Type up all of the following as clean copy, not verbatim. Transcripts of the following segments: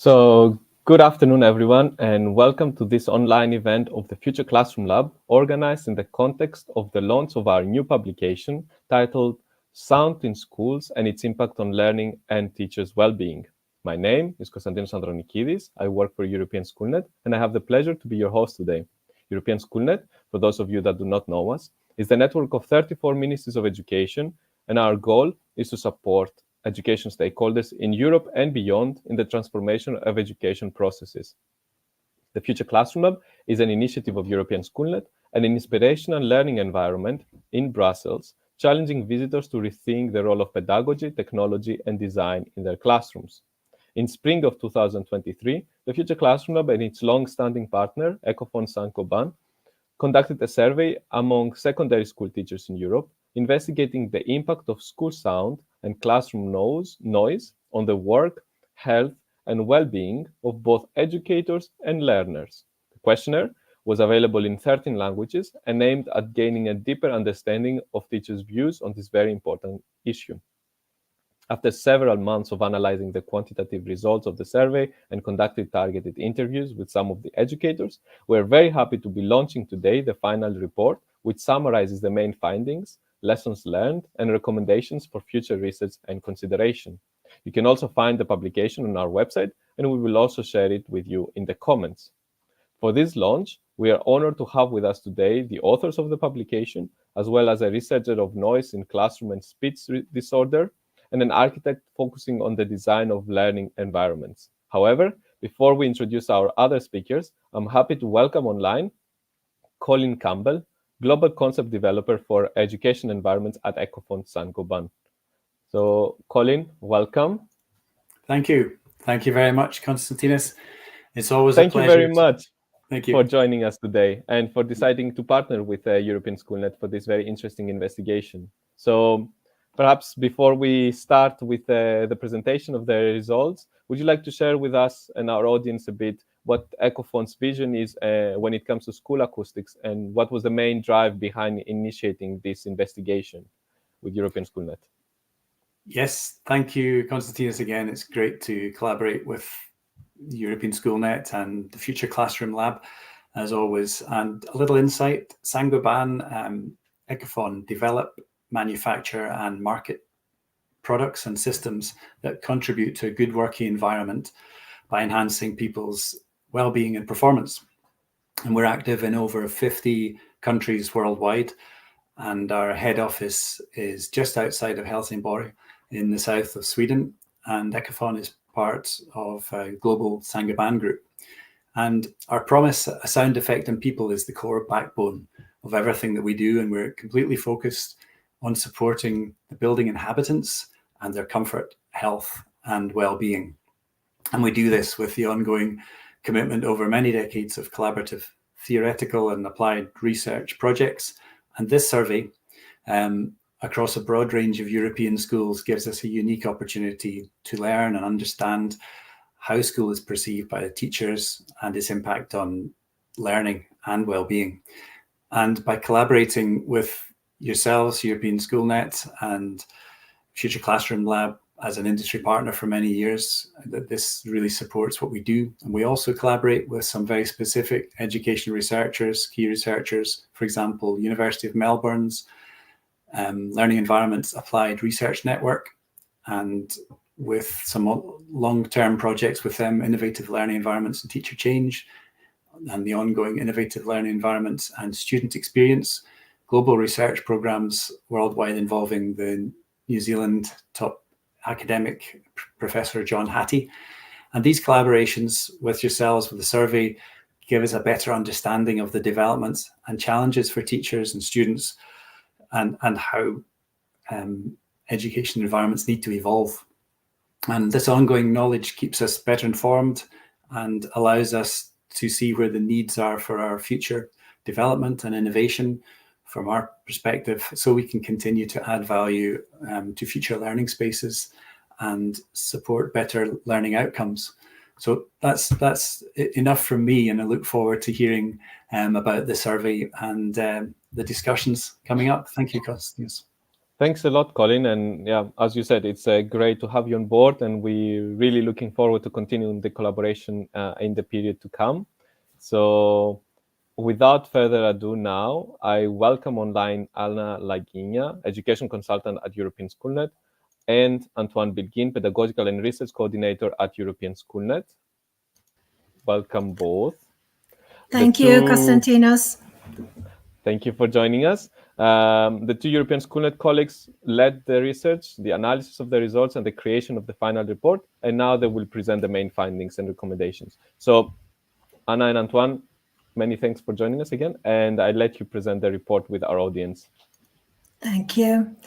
Good afternoon, everyone, and welcome to this online event of the Future Classroom Lab, organized in the context of the launch of our new publication titled Sound in Schools and Its Impact on Learning and Teachers' Wellbeing. My name is Konstantinos Andronikidis. I work for European Schoolnet, and I have the pleasure to be your host today. European Schoolnet, for those of you that do not know us, is the network of 34 ministries of education, and our goal is to support education stakeholders in Europe and beyond in the transformation of education processes. The Future Classroom Lab is an initiative of European Schoolnet and an inspirational learning environment in Brussels, challenging visitors to rethink the role of pedagogy, technology, and design in their classrooms. In spring of 2023, the Future Classroom Lab and its long-standing partner, Ecophon Saint-Gobain, conducted a survey among secondary school teachers in Europe, investigating the impact of school sound and classroom noise on the work, health, and well-being of both educators and learners. The questionnaire was available in 13 languages and aimed at gaining a deeper understanding of teachers' views on this very important issue. After several months of analyzing the quantitative results of the survey and conducting targeted interviews with some of the educators, we're very happy to be launching today the final report, which summarizes the main findings, lessons learned, and recommendations for future research and consideration. You can also find the publication on our website, and we will also share it with you in the comments. For this launch, we are honored to have with us today the authors of the publication, as well as a researcher of noise in classroom and speech disorder, and an architect focusing on the design of learning environments. However, before we introduce our other speakers, I'm happy to welcome online Colin Campbell, Global Concept Developer for Education Environments at Ecophon Saint-Gobain. So, Colin, welcome. Thank you. Thank you very much, Konstantinos. It's always a pleasure. Thank you very much for joining us today and for deciding to partner with European Schoolnet for this very interesting investigation. So, perhaps before we start with the presentation of the results, would you like to share with us and our audience a bit what Ecophon's vision is when it comes to school acoustics, and what was the main drive behind initiating this investigation with European Schoolnet? Yes, thank you, Konstantinos. Again, it's great to collaborate with European Schoolnet and the Future Classroom Lab, as always. And a little insight, Saint-Gobain, Ecophon develop, manufacture and market products and systems that contribute to a good working environment by enhancing people's well-being and performance. And we're active in over 50 countries worldwide, and our head office is just outside of Helsingborg in the south of Sweden, and Ecophon is part of a global Saint-Gobain group. And our promise, a sound effect on people, is the core backbone of everything that we do, and we're completely focused on supporting the building inhabitants and their comfort, health, and well-being. And we do this with the ongoing commitment over many decades of collaborative theoretical and applied research projects. And this survey, across a broad range of European schools, gives us a unique opportunity to learn and understand how school is perceived by the teachers and its impact on learning and well-being. And by collaborating with yourselves, European Schoolnet, and Future Classroom Lab as an industry partner for many years, that this really supports what we do. And we also collaborate with some very specific education researchers, key researchers, for example, University of Melbourne's Learning Environments Applied Research Network, and with some long-term projects with them, Innovative Learning Environments and Teacher Change, and the ongoing Innovative Learning Environments and Student Experience, global research programs worldwide involving the New Zealand top academic Professor John Hattie. And these collaborations with yourselves, with the survey, give us a better understanding of the developments and challenges for teachers and students, and how education environments need to evolve. And this ongoing knowledge keeps us better informed and allows us to see where the needs are for our future development and innovation from our perspective, so we can continue to add value to future learning spaces and support better learning outcomes. So that's enough from me, and I look forward to hearing about the survey and the discussions coming up. Thank you, Konstantinos. Thanks a lot, Colin. And yeah, as you said, it's great to have you on board, and we're really looking forward to continuing the collaboration in the period to come. So without further ado now, I welcome online Anna Laguinha, Education Consultant at European Schoolnet, and Antoine Bilguin, Pedagogical and Research Coordinator at European Schoolnet. Welcome both. Thank you, Konstantinos. Thank you for joining us. The two European Schoolnet colleagues led the research, the analysis of the results, and the creation of the final report, and now they will present the main findings and recommendations. So, Anna and Antoine, many thanks for joining us again, and I'll let you present the report with our audience. Thank you.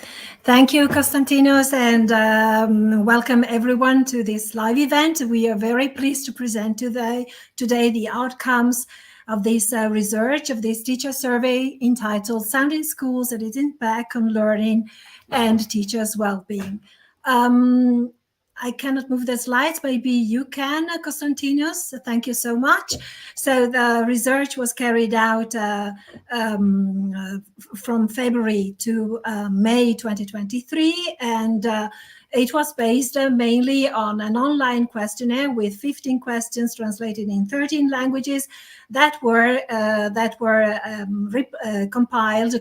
Thank you, Konstantinos, and welcome everyone to this live event. We are very pleased to present today the outcomes of this research, of this teacher survey entitled Sound in Schools and its Impact on Learning and Teachers' Wellbeing. I cannot move the slides. Maybe you can, Konstantinos. Thank you so much. So the research was carried out from February to May 2023, and it was based mainly on an online questionnaire with 15 questions translated in 13 languages that were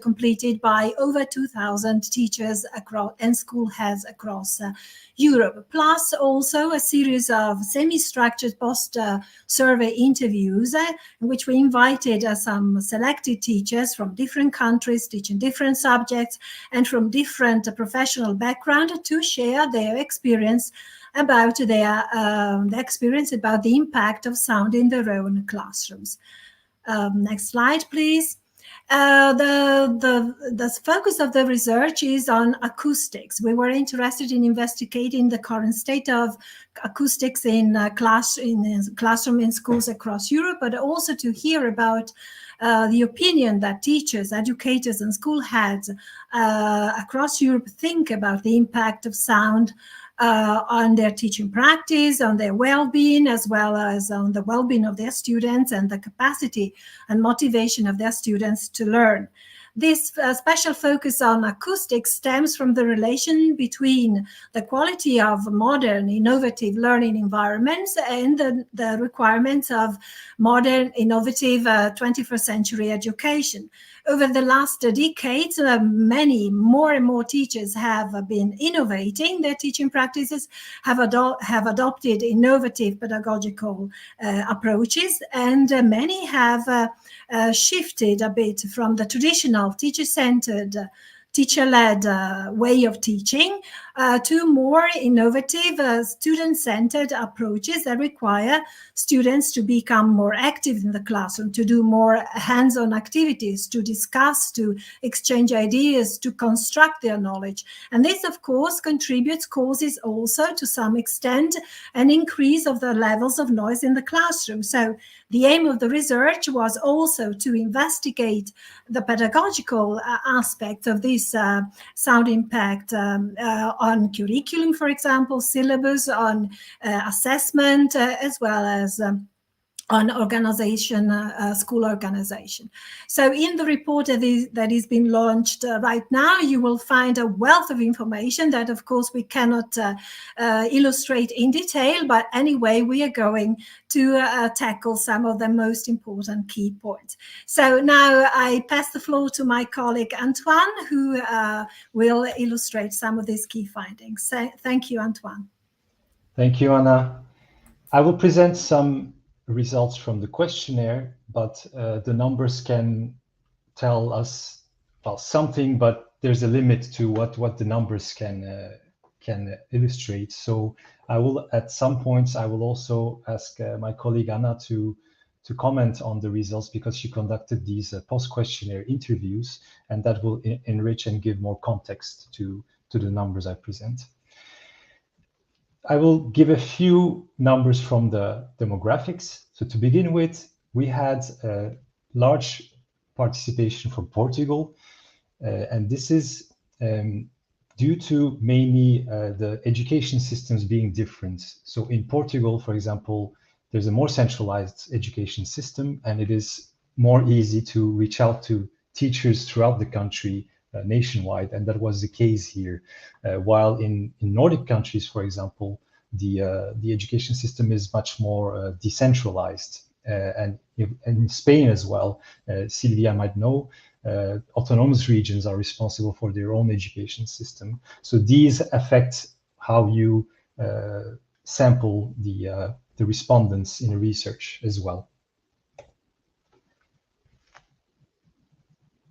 completed by over 2,000 teachers across and school heads across Europe, plus also a series of semi-structured post-survey interviews in which we invited some selected teachers from different countries teaching different subjects and from different professional backgrounds to share their experience about the impact of sound in their own classrooms. Next slide, please. The focus of the research is on acoustics. We were interested in investigating the current state of acoustics in classroom in schools across Europe, but also to hear about the opinion that teachers, educators, and school heads across Europe think about the impact of sound on their teaching practice, on their well-being, as well as on the well-being of their students and the capacity and motivation of their students to learn. This special focus on acoustics stems from the relation between the quality of modern, innovative learning environments and the requirements of modern, innovative 21st century education. Over the last decades, more and more teachers have been innovating their teaching practices, have adopted innovative pedagogical approaches, and many have shifted a bit from the traditional teacher-centered, teacher-led way of teaching to more innovative, student-centered approaches that require students to become more active in the classroom, to do more hands-on activities, to discuss, to exchange ideas, to construct their knowledge. And this, of course, causes also, to some extent, an increase of the levels of noise in the classroom. So the aim of the research was also to investigate the pedagogical aspects of this sound impact on curriculum, for example, syllabus, on assessment, as well as on organization, school organization. So in the report that is being launched right now, you will find a wealth of information that, of course, we cannot illustrate in detail, but anyway, we are going to tackle some of the most important key points. So now I pass the floor to my colleague Antoine, who will illustrate some of these key findings. So, thank you, Antoine. Thank you, Anna. I will present some results from the questionnaire, but the numbers can tell us, well, something, but there's a limit to what the numbers can illustrate. So I will, at some points, I will also ask my colleague Anna to comment on the results, because she conducted these post-questionnaire interviews, and that will enrich and give more context to the numbers I present. I will give a few numbers from the demographics. So to begin with, we had a large participation from Portugal, and this is due to mainly the education systems being different. So in Portugal, for example, there's a more centralized education system, and it is more easy to reach out to teachers throughout the country nationwide, and that was the case here. While in Nordic countries, for example, the education system is much more decentralized, and in Spain as well, Sylvia might know, autonomous regions are responsible for their own education system. So these affect how you sample the respondents in research as well.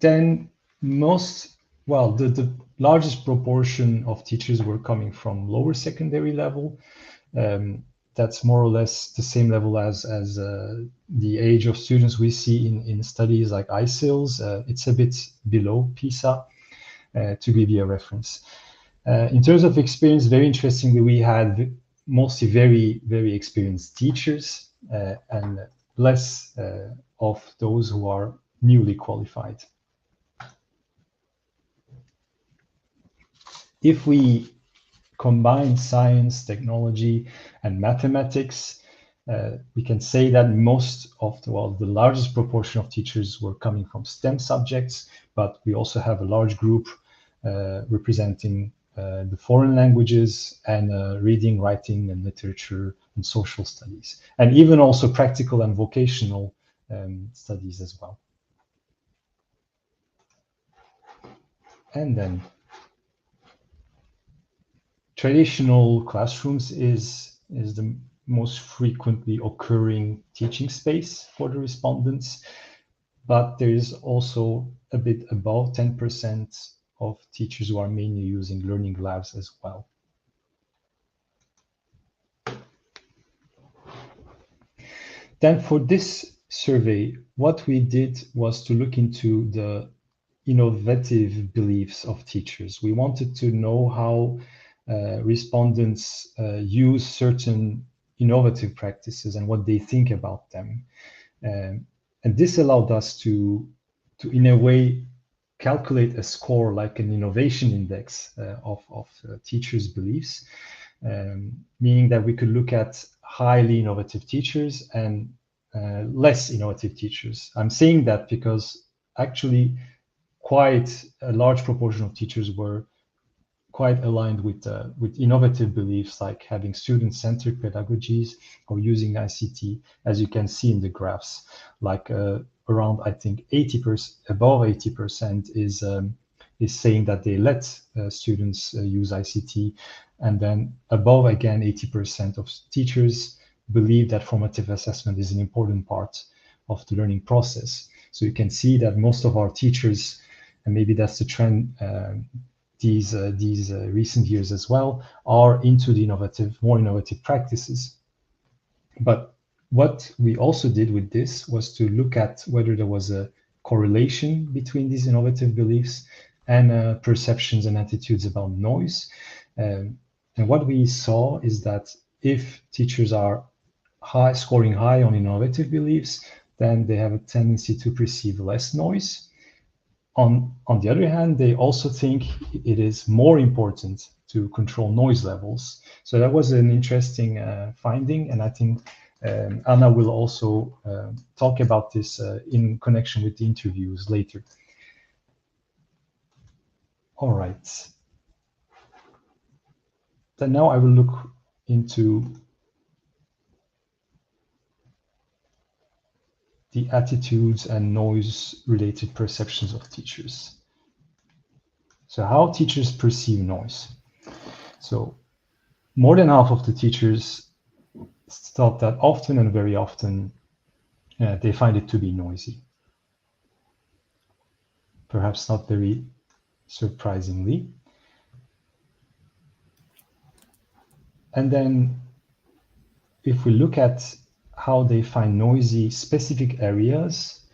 Then the largest proportion of teachers were coming from lower secondary level. That's more or less the same level as the age of students we see in studies like ICILS. It's a bit below PISA, to give you a reference. In terms of experience, very interestingly, we had mostly very, very experienced teachers and less of those who are newly qualified. If we combine science, technology, and mathematics, we can say that the largest proportion of teachers were coming from STEM subjects, but we also have a large group representing the foreign languages and reading, writing, and literature and social studies, and even also practical and vocational studies as well. And then traditional classrooms is the most frequently occurring teaching space for the respondents, but there is also a bit above 10% of teachers who are mainly using learning labs as well. Then for this survey, what we did was to look into the innovative beliefs of teachers. We wanted to know how respondents use certain innovative practices and what they think about them. And this allowed us to in a way, calculate a score like an innovation index of teachers' beliefs, meaning that we could look at highly innovative teachers and less innovative teachers. I'm saying that because actually quite a large proportion of teachers were quite aligned with innovative beliefs like having student-centered pedagogies or using ICT, as you can see in the graphs. Like around, I think, 80%, above 80% is saying that they let students use ICT, and then above again 80% of teachers believe that formative assessment is an important part of the learning process. So you can see that most of our teachers, and maybe that's the trend these recent years as well, are into the more innovative practices. But what we also did with this was to look at whether there was a correlation between these innovative beliefs and perceptions and attitudes about noise. And what we saw is that if teachers are scoring high on innovative beliefs, then they have a tendency to perceive less noise. On the other hand, they also think it is more important to control noise levels. So that was an interesting finding, and I think Anna will also talk about this in connection with the interviews later. All right. Then now I will look into the attitudes and noise-related perceptions of teachers. So how teachers perceive noise. So more than half of the teachers thought that often and very often they find it to be noisy. Perhaps not very surprisingly. And then if we look at how they find noisy specific areas,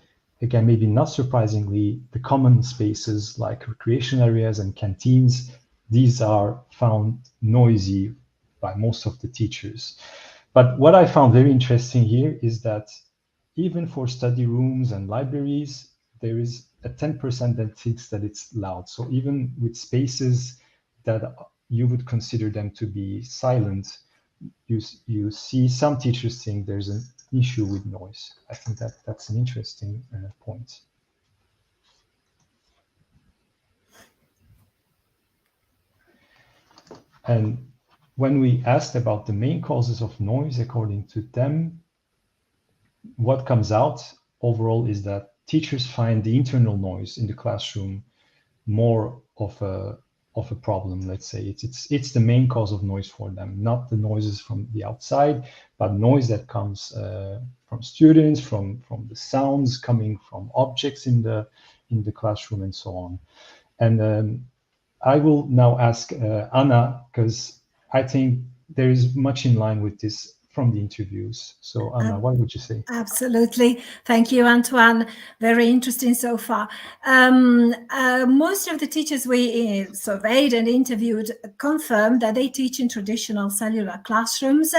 again, maybe not surprisingly, the common spaces like recreation areas and canteens, these are found noisy by most of the teachers. But what I found very interesting here is that even for study rooms and libraries, there is a 10% that thinks that it's loud. So even with spaces that you would consider them to be silent, you see some teachers think there's an issue with noise. I think that's an interesting point. And when we asked about the main causes of noise, according to them, what comes out overall is that teachers find the internal noise in the classroom more of a problem. Let's say it's the main cause of noise for them, not the noises from the outside, but noise that comes from students, from the sounds coming from objects in the classroom, and so on. And I will now ask Anna, because I think there is much in line with this from the interviews. So Anna, what would you say? Absolutely. Thank you, Antoine. Very interesting so far. Most of the teachers we surveyed and interviewed confirmed that they teach in traditional cellular classrooms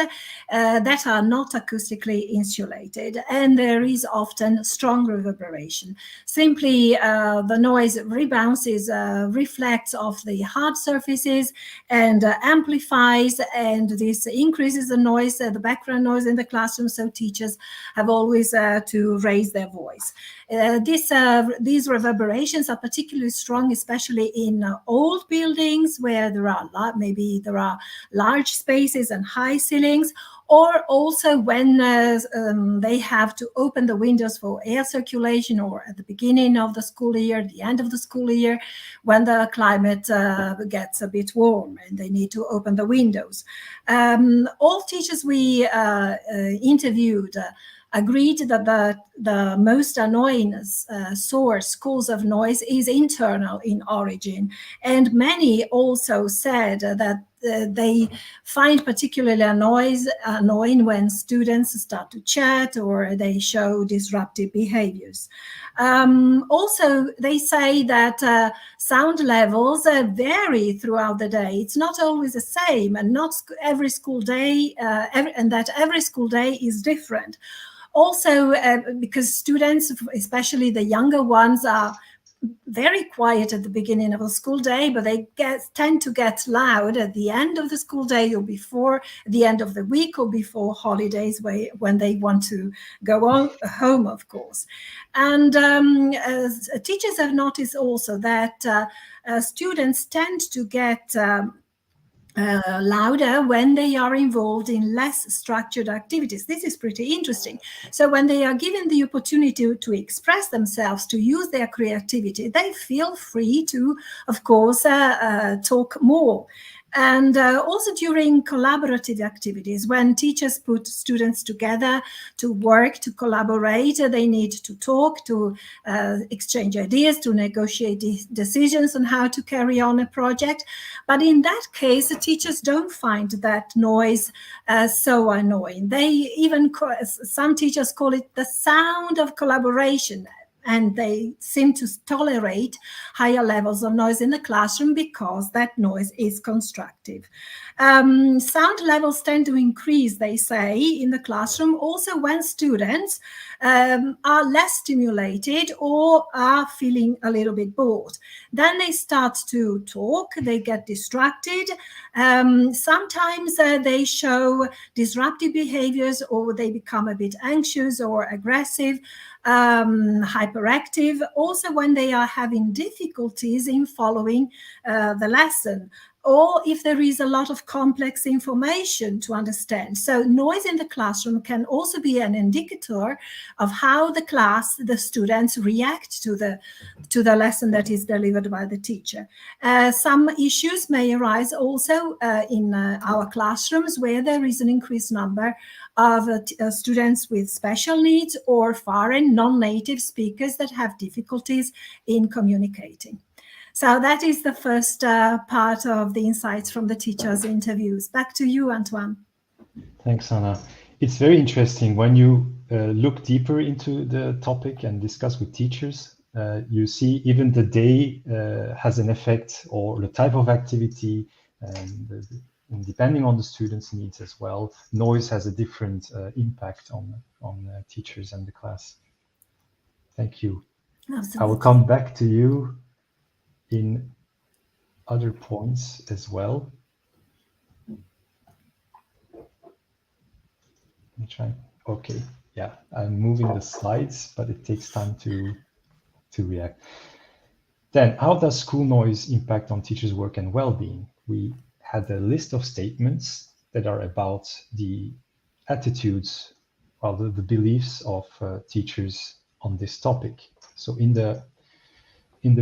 that are not acoustically insulated, and there is often strong reverberation. Simply, the noise rebounces, reflects off the hard surfaces and amplifies, and this increases the noise, the background noise in the classroom, so teachers have always to raise their voice. These reverberations are particularly strong, especially in old buildings where there are large spaces and high ceilings, or also when they have to open the windows for air circulation, or at the beginning of the school year, the end of the school year, when the climate gets a bit warm and they need to open the windows. All teachers we interviewed agreed that the most annoying cause of noise is internal in origin, and many also said that they find particularly annoying when students start to chat or they show disruptive behaviors. Also, they say that sound levels vary throughout the day. It's not always the same, and not every school day, and that every school day is different. Also, because students, especially the younger ones, are very quiet at the beginning of a school day, but they tend to get loud at the end of the school day, or before the end of the week, or before holidays, when they want to go on home, of course. And teachers have noticed also that students tend to get louder when they are involved in less structured activities. This is pretty interesting. So when they are given the opportunity to express themselves, to use their creativity, they feel free to, of course, talk more. And also during collaborative activities, when teachers put students together to work, to collaborate, they need to talk, to exchange ideas, to negotiate decisions on how to carry on a project. But in that case, the teachers don't find that noise so annoying. Some teachers call it the sound of collaboration. And they seem to tolerate higher levels of noise in the classroom because that noise is constructive. Sound levels tend to increase, they say, in the classroom also when students are less stimulated or are feeling a little bit bored. Then they start to talk, they get distracted. Sometimes they show disruptive behaviors, or they become a bit anxious or aggressive, hyperactive, also when they are having difficulties in following the lesson, or if there is a lot of complex information to understand. So noise in the classroom can also be an indicator of how the students react to the lesson that is delivered by the teacher. Some issues may arise also in our classrooms where there is an increased number of students with special needs or foreign non-native speakers that have difficulties in communicating. So that is the first part of the insights from the teachers' interviews. Back to you, Antoine. Thanks, Anna. It's very interesting when you look deeper into the topic and discuss with teachers. You see even the day has an effect, or the type of activity, and depending on the students' needs as well. Noise has a different impact on teachers and the class. Thank you. Absolutely. I will come back to you in other points as well. Okay, yeah, I'm moving the slides, but it takes time to react. Then, how does school noise impact on teachers' work and well-being? We had a list of statements that are about the attitudes, well, the beliefs of teachers on this topic. So in the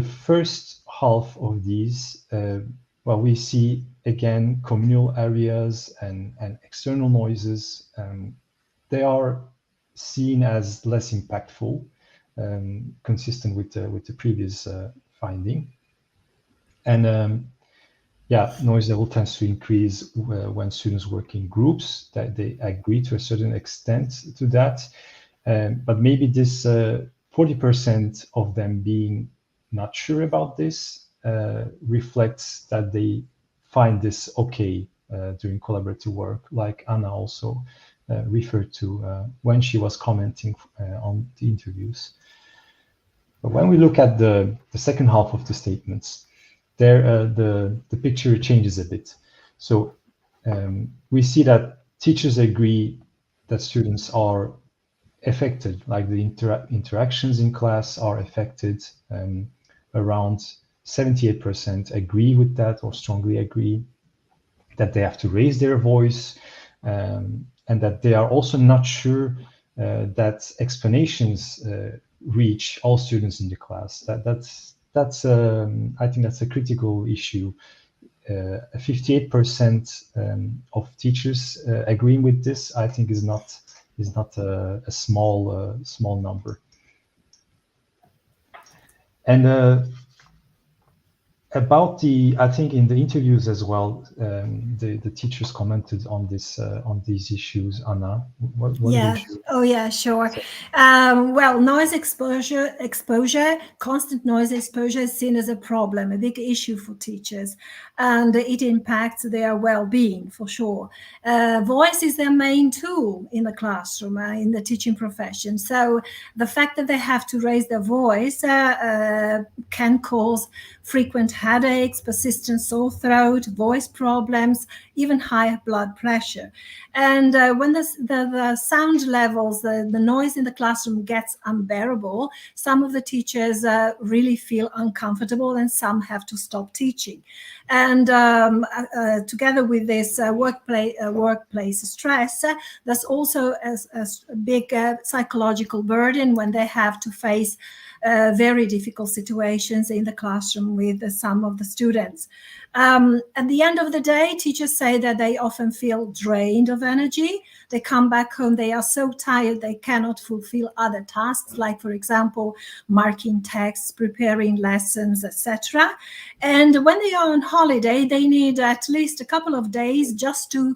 first half of these, well, we see again communal areas and external noises. They are seen as less impactful, consistent with the previous finding. And yeah, noise level tends to increase when students work in groups. That they agree to a certain extent to that, but maybe this 40% of them being not sure about this reflects that they find this okay during collaborative work, like Anna also referred to when she was commenting on the interviews. But when we look at the second half of the statements, there the picture changes a bit. So we see that teachers agree that students are affected, like the interactions in class are affected. Around 78% agree with that or strongly agree that they have to raise their voice, and that they are also not sure that explanations reach all students in the class. That's I think that's a critical issue. 58% of teachers agreeing with this, I think, is not a small number. And about I think in the interviews as well, the teachers commented on these issues. Anna, what Yeah. Oh, yeah, sure. Well, noise exposure, constant noise exposure is seen as a problem, a big issue for teachers, and it impacts their well-being for sure. Voice is their main tool in the classroom, in the teaching profession. So the fact that they have to raise their voice can cause frequent headaches, persistent sore throat, voice problems, even high blood pressure. And when the sound levels, the noise in the classroom gets unbearable, some of the teachers really feel uncomfortable and some have to stop teaching. And together with this workplace stress, there's also a big psychological burden when they have to face very difficult situations in the classroom with some of the students. At the end of the day, teachers say that they often feel drained of energy. They come back home, they are so tired they cannot fulfill other tasks, like, for example, marking texts, preparing lessons, etc. And when they are on holiday, they need at least a couple of days just to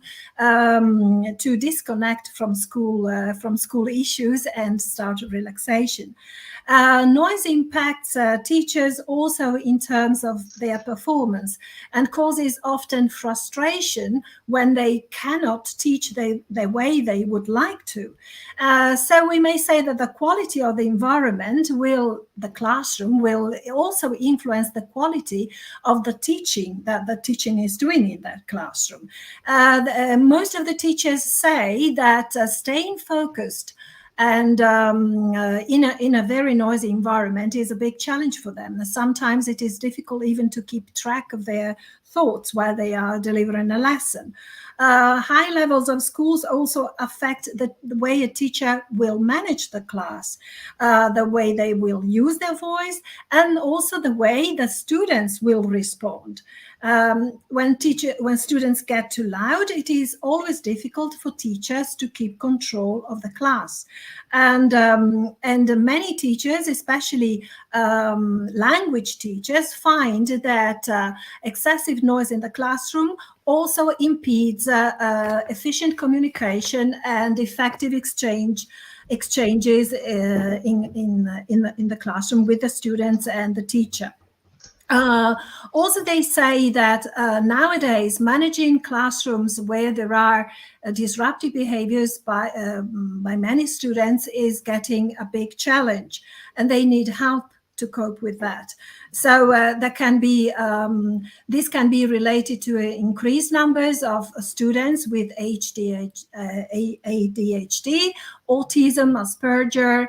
disconnect from school issues and start relaxation. Noise impacts teachers also in terms of their performance and causes often frustration when they cannot teach the way they would like to. So we may say that the quality of the environment the classroom will also influence the quality of the teaching that the teaching is doing in that classroom. Most of the teachers say that staying focused and in a very noisy environment is a big challenge for them. Sometimes it is difficult even to keep track of their thoughts while they are delivering a lesson. High levels of schools also affect the way a teacher will manage the class, the way they will use their voice, and also the way the students will respond. When students get too loud, it is always difficult for teachers to keep control of the class. And many teachers, especially language teachers, find that excessive noise in the classroom also impedes efficient communication and effective exchanges in the classroom with the students and the teacher. Also, they say that nowadays managing classrooms where there are disruptive behaviors by many students is getting a big challenge, and they need help cope with that. So there can be this can be related to increased numbers of students with ADHD, autism, Asperger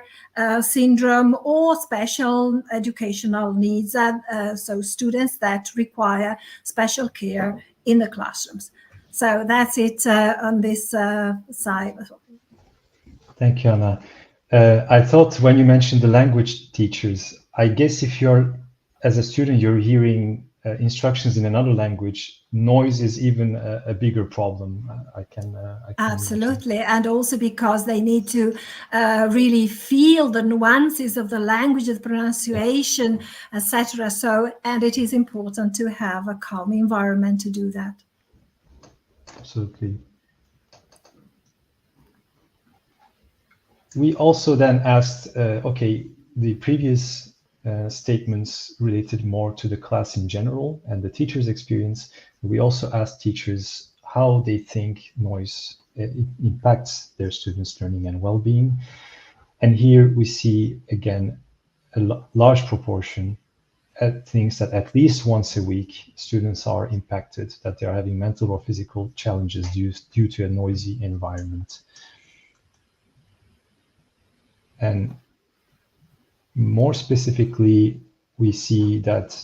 syndrome, or special educational needs, so students that require special care in the classrooms. So that's it on this side. Thank you, Anna. I thought when you mentioned the language teachers, I guess if you're, as a student, you're hearing instructions in another language, noise is even a bigger problem. I can absolutely imagine. And also because they need to really feel the nuances of the language, the pronunciation, etc. So, and it is important to have a calm environment to do that. Absolutely. We also then asked, okay, the previous statements related more to the class in general and the teacher's experience. We also asked teachers how they think noise impacts their students' learning and well-being. And here we see, again, a large proportion thinks that at least once a week, students are impacted, that they're having mental or physical challenges due to a noisy environment. And more specifically, we see that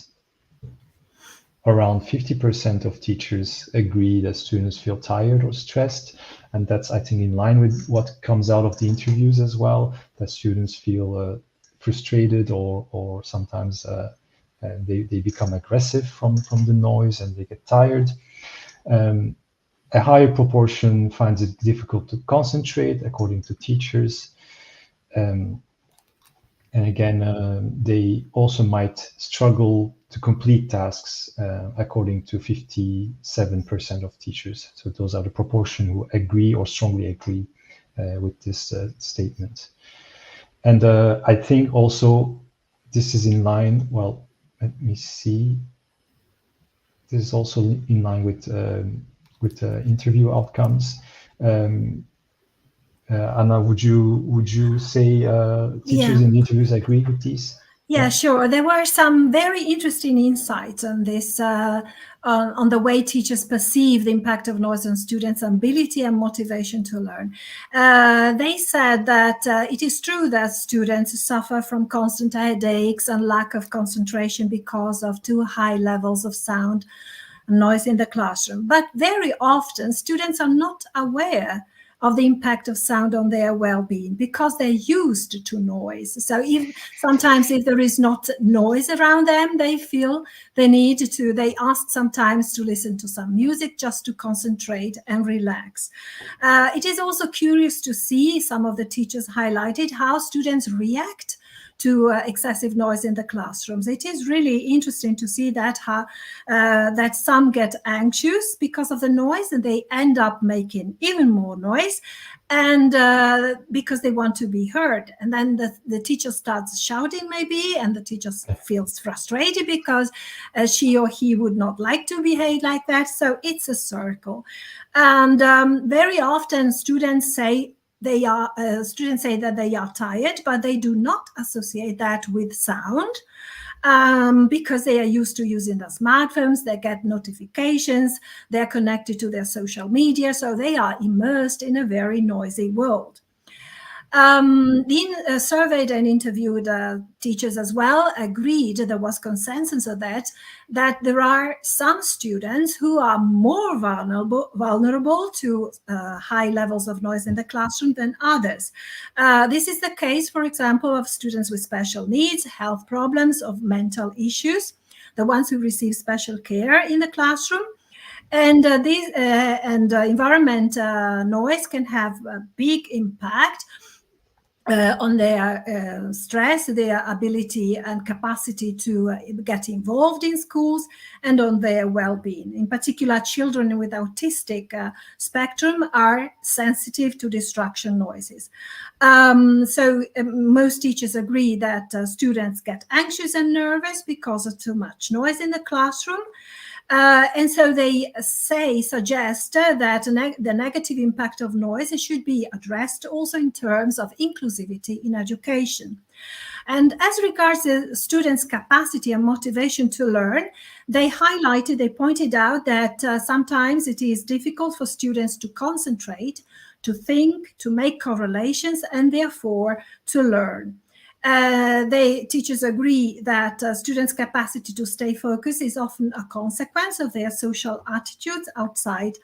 around 50% of teachers agree that students feel tired or stressed. And that's, I think, in line with what comes out of the interviews as well, that students feel frustrated or sometimes they become aggressive from the noise and they get tired. A higher proportion finds it difficult to concentrate, according to teachers. And again, they also might struggle to complete tasks, according to 57% of teachers. So those are the proportion who agree or strongly agree with this statement. And I think also this is in line, well, let me see. This is also in line with interview outcomes. Anna, would you say teachers in the interviews agree with these? Yeah, sure. There were some very interesting insights on this, on the way teachers perceive the impact of noise on students' ability and motivation to learn. They said that it is true that students suffer from constant headaches and lack of concentration because of too high levels of sound and noise in the classroom. But very often, students are not aware of the impact of sound on their well-being because they're used to noise. So sometimes if there is not noise around them, they feel they ask sometimes to listen to some music just to concentrate and relax. It is also curious to see, some of the teachers highlighted how students react to excessive noise in the classrooms. It is really interesting to see that that some get anxious because of the noise and they end up making even more noise, and because they want to be heard. And then the teacher starts shouting maybe, and the teacher feels frustrated because she or he would not like to behave like that. So it's a circle. And very often students say that they are tired, but they do not associate that with sound, because they are used to using their smartphones, they get notifications, they're connected to their social media, so they are immersed in a very noisy world. The surveyed and interviewed teachers as well agreed, there was consensus of that there are some students who are more vulnerable to high levels of noise in the classroom than others. This is the case, for example, of students with special needs, health problems, of mental issues, the ones who receive special care in the classroom. And environment noise can have a big impact on their stress, their ability and capacity to get involved in schools, and on their well-being. In particular, children with autistic spectrum are sensitive to distraction noises. So most teachers agree that students get anxious and nervous because of too much noise in the classroom. And so they suggest that the negative impact of noise should be addressed also in terms of inclusivity in education. And as regards the students' capacity and motivation to learn, they pointed out that sometimes it is difficult for students to concentrate, to think, to make correlations, and therefore to learn. Teachers agree that students' capacity to stay focused is often a consequence of their social attitudes outside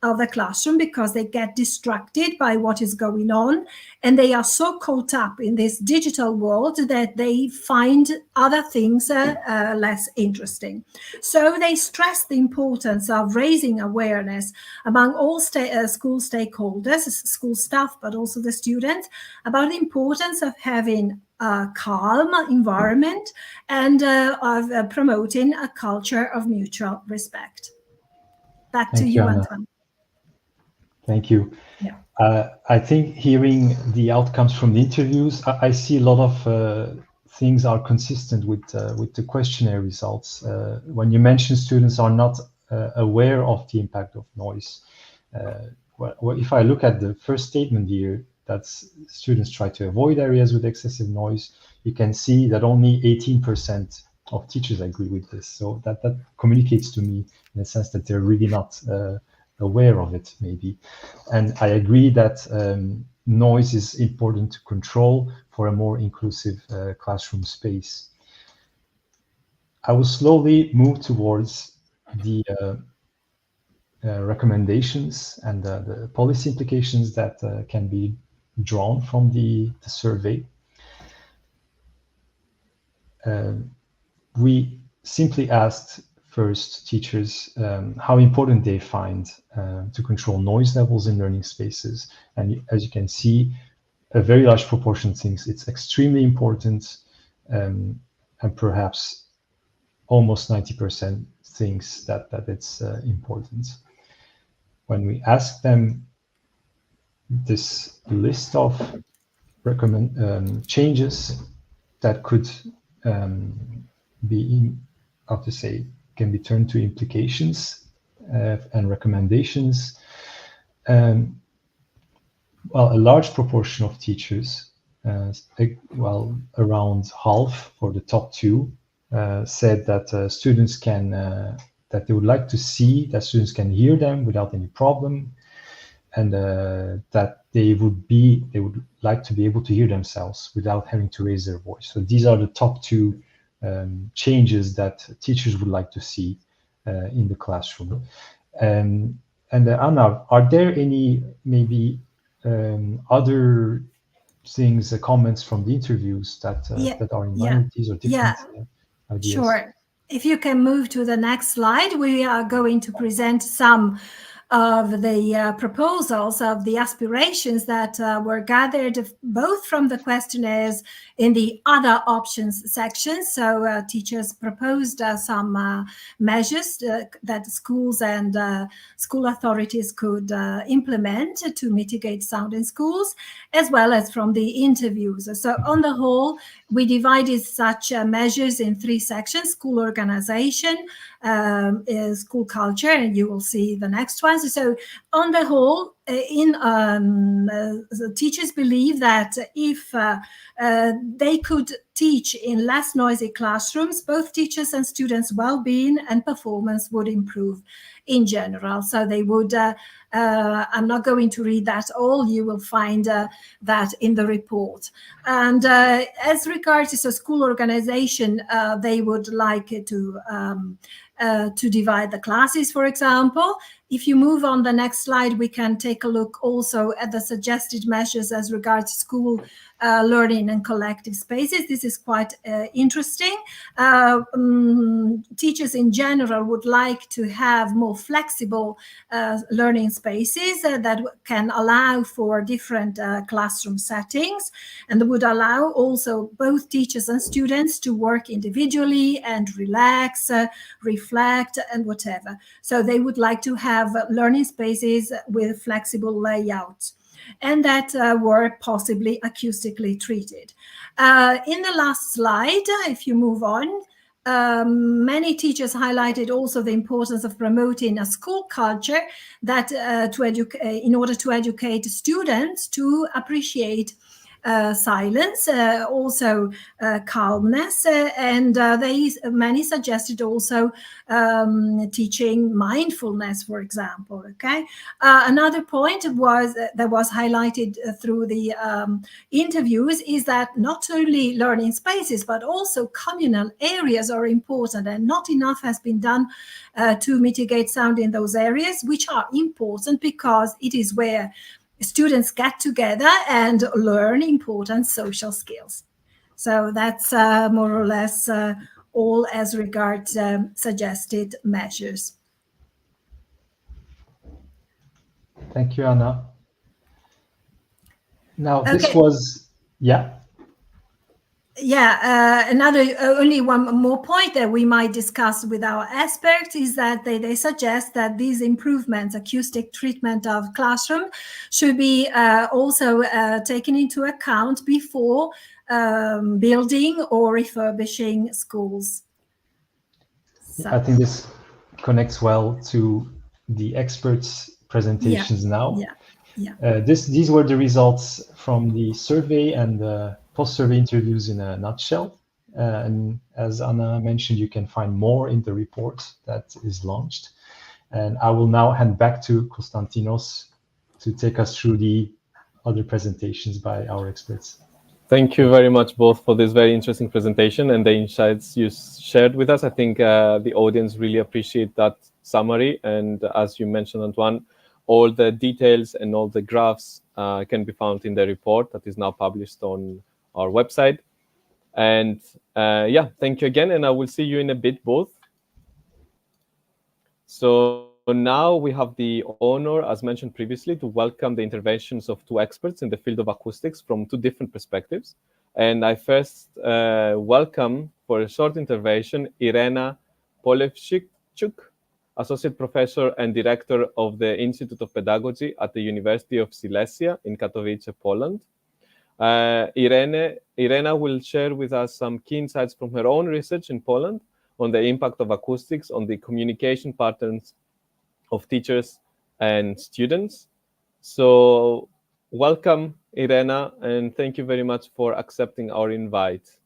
of the classroom, because they get distracted by what is going on, and they are so caught up in this digital world that they find other things less interesting. So they stress the importance of raising awareness among all school stakeholders, school staff, but also the students, about the importance of having a calm environment and of promoting a culture of mutual respect. Back to you, Antoine. Thank you. Yeah. I think hearing the outcomes from the interviews, I see a lot of things are consistent with the questionnaire results. When you mention students are not aware of the impact of noise, well, if I look at the first statement here, that students try to avoid areas with excessive noise, you can see that only 18% of teachers agree with this. So that communicates to me in a sense that they're really not aware of it, maybe. And I agree that noise is important to control for a more inclusive classroom space. I will slowly move towards the recommendations and the policy implications that can be drawn from the survey. We simply asked first teachers how important they find to control noise levels in learning spaces. And as you can see, a very large proportion thinks it's extremely important, and perhaps almost 90% thinks that it's important. When we ask them this list of changes that could be can be turned to implications and recommendations. Well, a large proportion of teachers, around half for the top two, said that students can, that they would like to see that students can hear them without any problem, and that they would like to be able to hear themselves without having to raise their voice. So these are the top two changes that teachers would like to see in the classroom. And Anna, are there any maybe other things, comments from the interviews that are in line with these or different ideas? Sure. If you can move to the next slide, we are going to present some of the proposals of the aspirations that were gathered both from the questionnaires in the other options section. So teachers proposed some measures that schools and school authorities could implement to mitigate sound in schools, as well as from the interviews. So on the whole, we divided such measures in three sections: school organization, school culture, and you will see the next ones. So on the whole, the teachers believe that if they could teach in less noisy classrooms, both teachers and students' well-being and performance would improve in general. So they would, I'm not going to read that all, you will find that in the report. And as regards to school organization, they would like to divide the classes, for example. If you move on the next slide, we can take a look also at the suggested measures as regards school learning and collective spaces. This is quite interesting. Teachers in general would like to have more flexible learning spaces that can allow for different classroom settings, and would allow also both teachers and students to work individually and relax, reflect, and whatever. So they would like to have learning spaces with flexible layouts, and that were possibly acoustically treated. In the last slide, if you move on, many teachers highlighted also the importance of promoting a school culture that in order to educate students to appreciate silence, also calmness, and many suggested also teaching mindfulness, for example. Okay, another point that was highlighted through the interviews is that not only learning spaces but also communal areas are important, and not enough has been done to mitigate sound in those areas, which are important because it is where students get together and learn important social skills. So that's more or less all as regards suggested measures. Thank you, Anna. Now, this Okay. was, yeah. Yeah, only one more point that we might discuss with our experts is that they suggest that these improvements, acoustic treatment of classroom, should be also taken into account before building or refurbishing schools. So, I think this connects well to the experts' presentations now. Yeah. These were the results from the survey and the post-survey interviews in a nutshell. And as Anna mentioned, you can find more in the report that is launched. And I will now hand back to Konstantinos to take us through the other presentations by our experts. Thank you very much both for this very interesting presentation and the insights you shared with us. I think the audience really appreciate that summary. And as you mentioned, Antoine, all the details and all the graphs can be found in the report that is now published on our website. And yeah, thank you again. And I will see you in a bit both. So now we have the honor, as mentioned previously, to welcome the interventions of two experts in the field of acoustics from two different perspectives. And I first welcome for a short intervention Irena Polewczyk, Associate Professor and Director of the Institute of Pedagogy at the University of Silesia in Katowice, Poland. Irena will share with us some key insights from her own research in Poland on the impact of acoustics on the communication patterns of teachers and students. So welcome, Irena, and thank you very much for accepting our invite.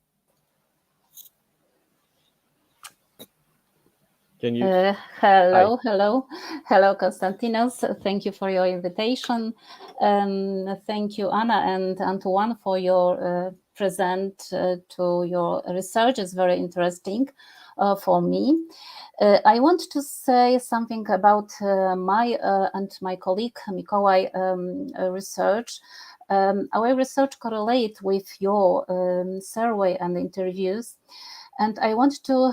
Can you? Hello, Konstantinos. Thank you for your invitation. Thank you, Anna and Antoine, for your present to your research. It's very interesting for me. I want to say something about my and my colleague Mikołaj research. Our research correlates with your survey and interviews. And I want to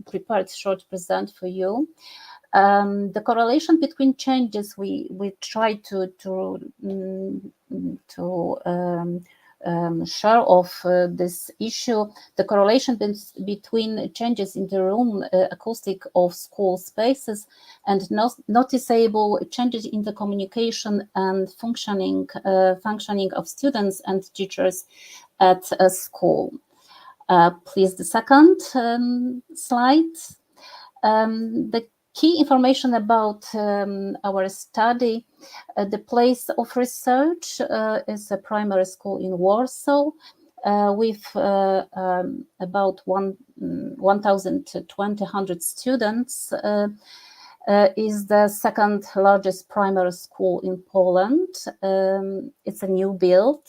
prepared short present for you. The correlation between changes we try to share of this issue, the correlation between changes in the room acoustic of school spaces and noticeable changes in the communication and functioning of students and teachers at a school. Please, the second slide. The key information about our study. The place of research is a primary school in Warsaw with about 1,200 students. Is the second largest primary school in Poland. It's a new build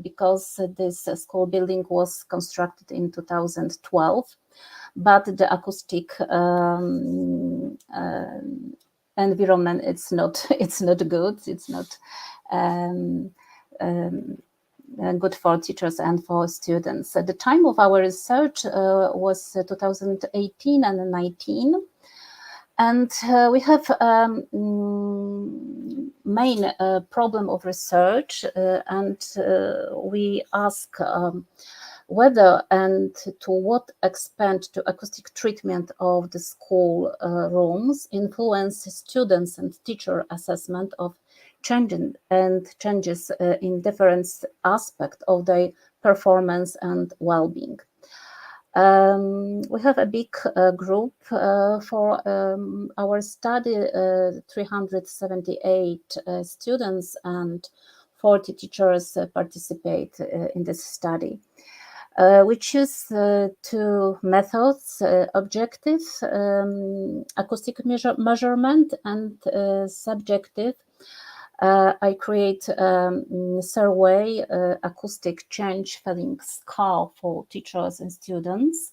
because this school building was constructed in 2012, but the acoustic environment it's not good. It's not good for teachers and for students. At the time of our research was 2018 and 2019. And we have main problem of research, and we ask whether and to what extent the acoustic treatment of the school rooms influence students and teacher assessment of changes in different aspects of their performance and well-being. We have a big group for our study, 378 students and 40 teachers participate in this study. We choose two methods, objective acoustic measurement and subjective. I create survey acoustic change feeling score for teachers and students.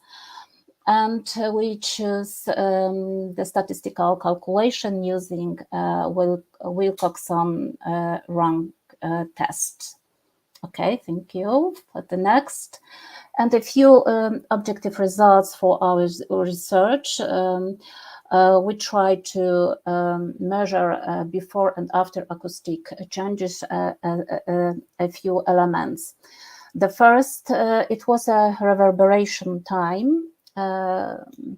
And we choose the statistical calculation using Wilcoxon rank test. Okay, thank you. For the next, and a few objective results for our research. We try to measure before and after acoustic changes a few elements. The first, it was a reverberation time.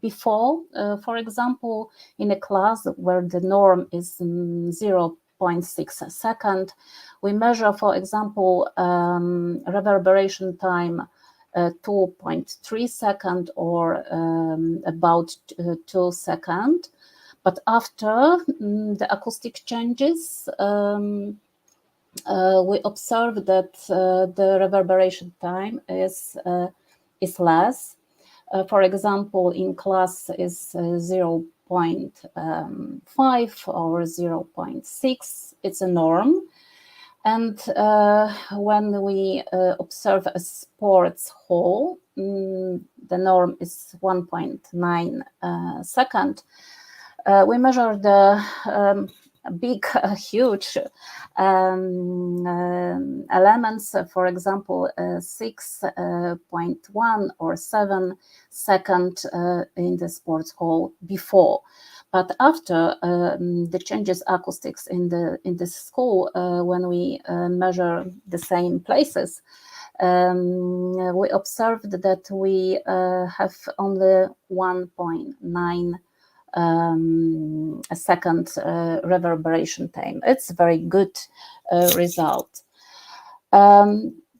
Before, for example, in a class where the norm is 0.6 second, we measure, for example, reverberation time 2.3 second or about 2 seconds. But after the acoustic changes, we observe that the reverberation time is less. For example, in class is 0.5 or 0.6. It's a norm. And when we observe a sports hall, the norm is 1.9 second. We measure the big, huge elements, for example, 6.1 or 7 second in the sports hall before. But after the changes acoustics in this school, when we measure the same places, we observed that we have only 1.9 a second reverberation time. It's a very good result.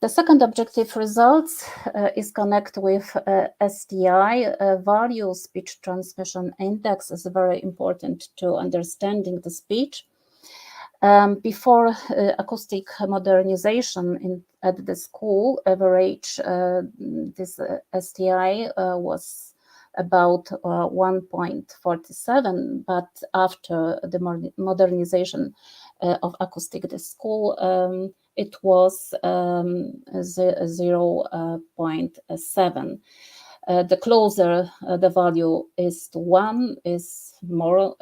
The second objective results is connect with STI value, speech transmission index is very important to understanding the speech. Before acoustic modernization at the school, average this STI was about 1.47, but after the modernization of acoustic the school, it was 0.7. The closer the value is to 1 is more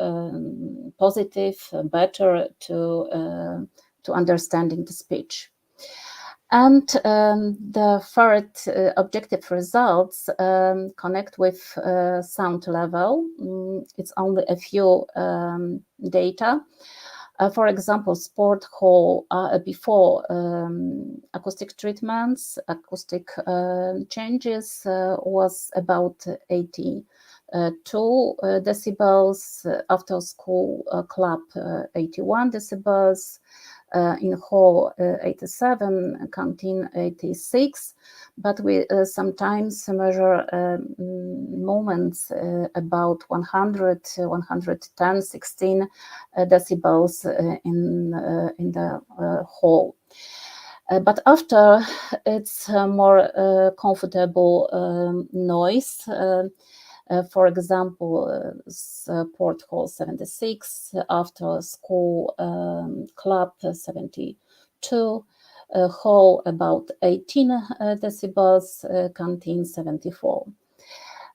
positive, better to understanding the speech. And the third objective results connect with sound level. It's only a few data. For example, sport hall before acoustic treatments, acoustic changes was about 82 decibels. After school club, 81 decibels. In hall 87, canteen 86, but we sometimes measure moments about 100, 110, 16 decibels in the hall. But after it's more comfortable noise. For example, sport hall 76, after school club 72, hall about 18 decibels, canteen 74.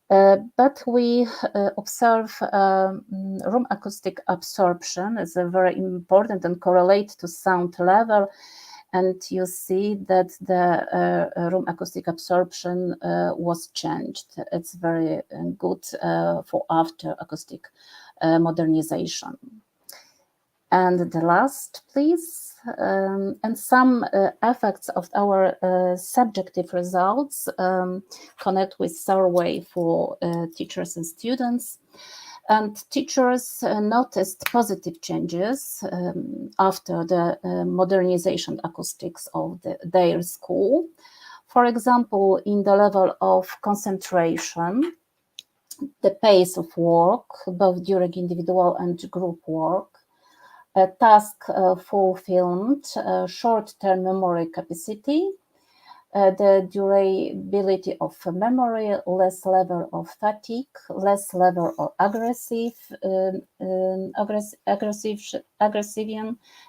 But we observe room acoustic absorption is very important and correlate to sound level. And you see that the room acoustic absorption was changed. It's very good for after acoustic modernization. And the last, please. And some effects of our subjective results connect with survey for teachers and students. And teachers noticed positive changes after the modernization acoustics of their school. For example, in the level of concentration, the pace of work, both during individual and group work, a task fulfilled, short-term memory capacity, the durability of memory, less level of fatigue, less level of aggression,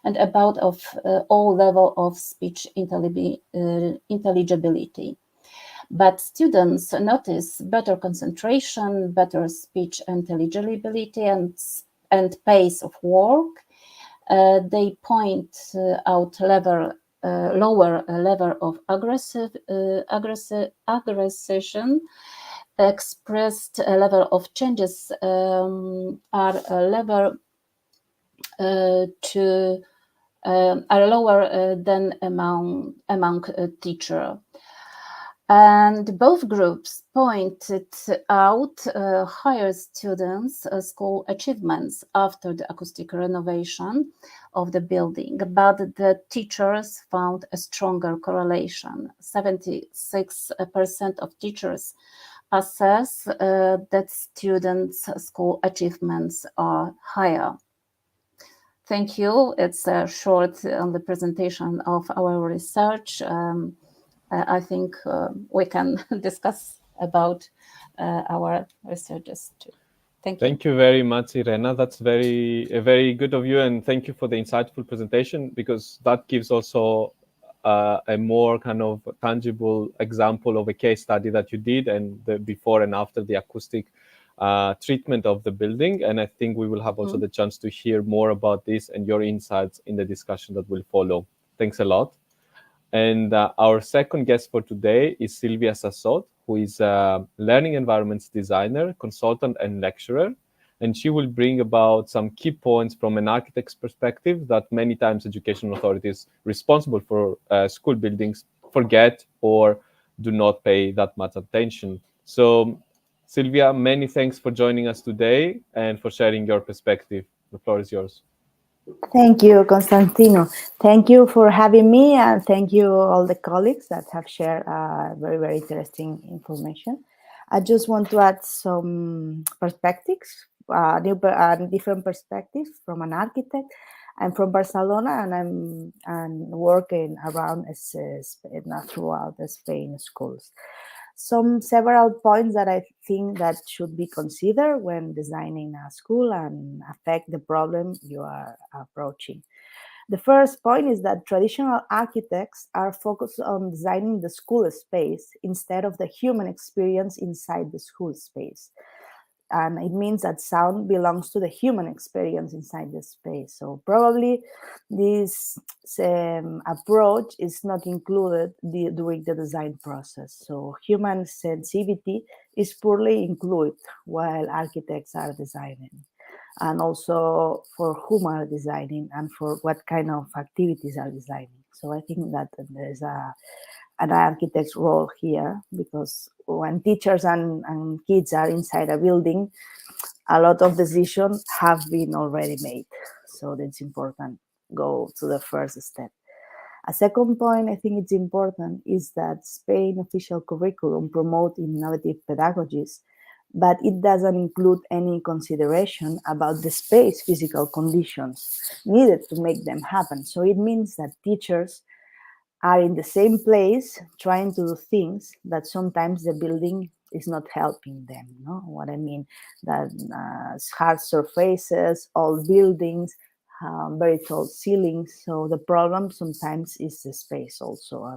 and about of all level of speech intelligibility. But students notice better concentration, better speech intelligibility, and pace of work. They point out lower level of aggression, expressed level of changes are lower than among teacher. And both groups pointed out higher students' school achievements after the acoustic renovation of the building, but the teachers found a stronger correlation. 76% of teachers assess that students' school achievements are higher. Thank you. It's a short on the presentation of our research. I think we can discuss about our researches too. Thank you. Thank you very much, Irena. That's very good of you, and thank you for the insightful presentation, because that gives also a more kind of tangible example of a case study that you did, and the before and after the acoustic treatment of the building. And I think we will have also the chance to hear more about this and your insights in the discussion that will follow. Thanks a lot. And our second guest for today is Sylvia Sassot, who is a learning environments designer, consultant, and lecturer. And she will bring about some key points from an architect's perspective that many times education authorities responsible for school buildings forget or do not pay that much attention. So, Sylvia, many thanks for joining us today and for sharing your perspective. The floor is yours. Thank you, Constantino. Thank you for having me, and thank you all the colleagues that have shared very, very interesting information. I just want to add some perspectives, different perspectives from an architect. I'm from Barcelona, and I'm working around throughout the Spain schools. Several points that I think that should be considered when designing a school and affect the problem you are approaching. The first point is that traditional architects are focused on designing the school space instead of the human experience inside the school space. And it means that sound belongs to the human experience inside the space. So probably this approach is not included during the design process. So human sensitivity is poorly included while architects are designing. And also for whom are designing and for what kind of activities are designing. So I think that there's an architect's role here, because when teachers and kids are inside a building, a lot of decisions have been already made. So that's important. Go to the first step. A second point I think it's important is that Spain official curriculum promote innovative pedagogies, but it doesn't include any consideration about the space physical conditions needed to make them happen. So it means that teachers are in the same place trying to do things that sometimes the building is not helping them. You know what I mean? That hard surfaces, old buildings, very tall ceilings. So the problem sometimes is the space also.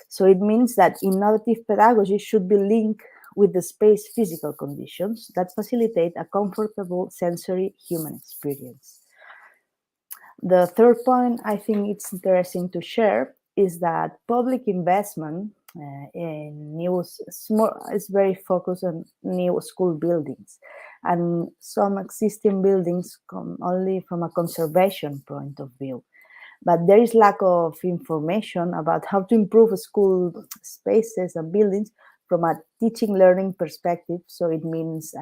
So it means that innovative pedagogy should be linked with the space physical conditions that facilitate a comfortable sensory human experience. The third point I think it's interesting to share is that public investment in is very focused on new school buildings, and some existing buildings come only from a conservation point of view. But there is lack of information about how to improve school spaces and buildings from a teaching learning perspective. So it means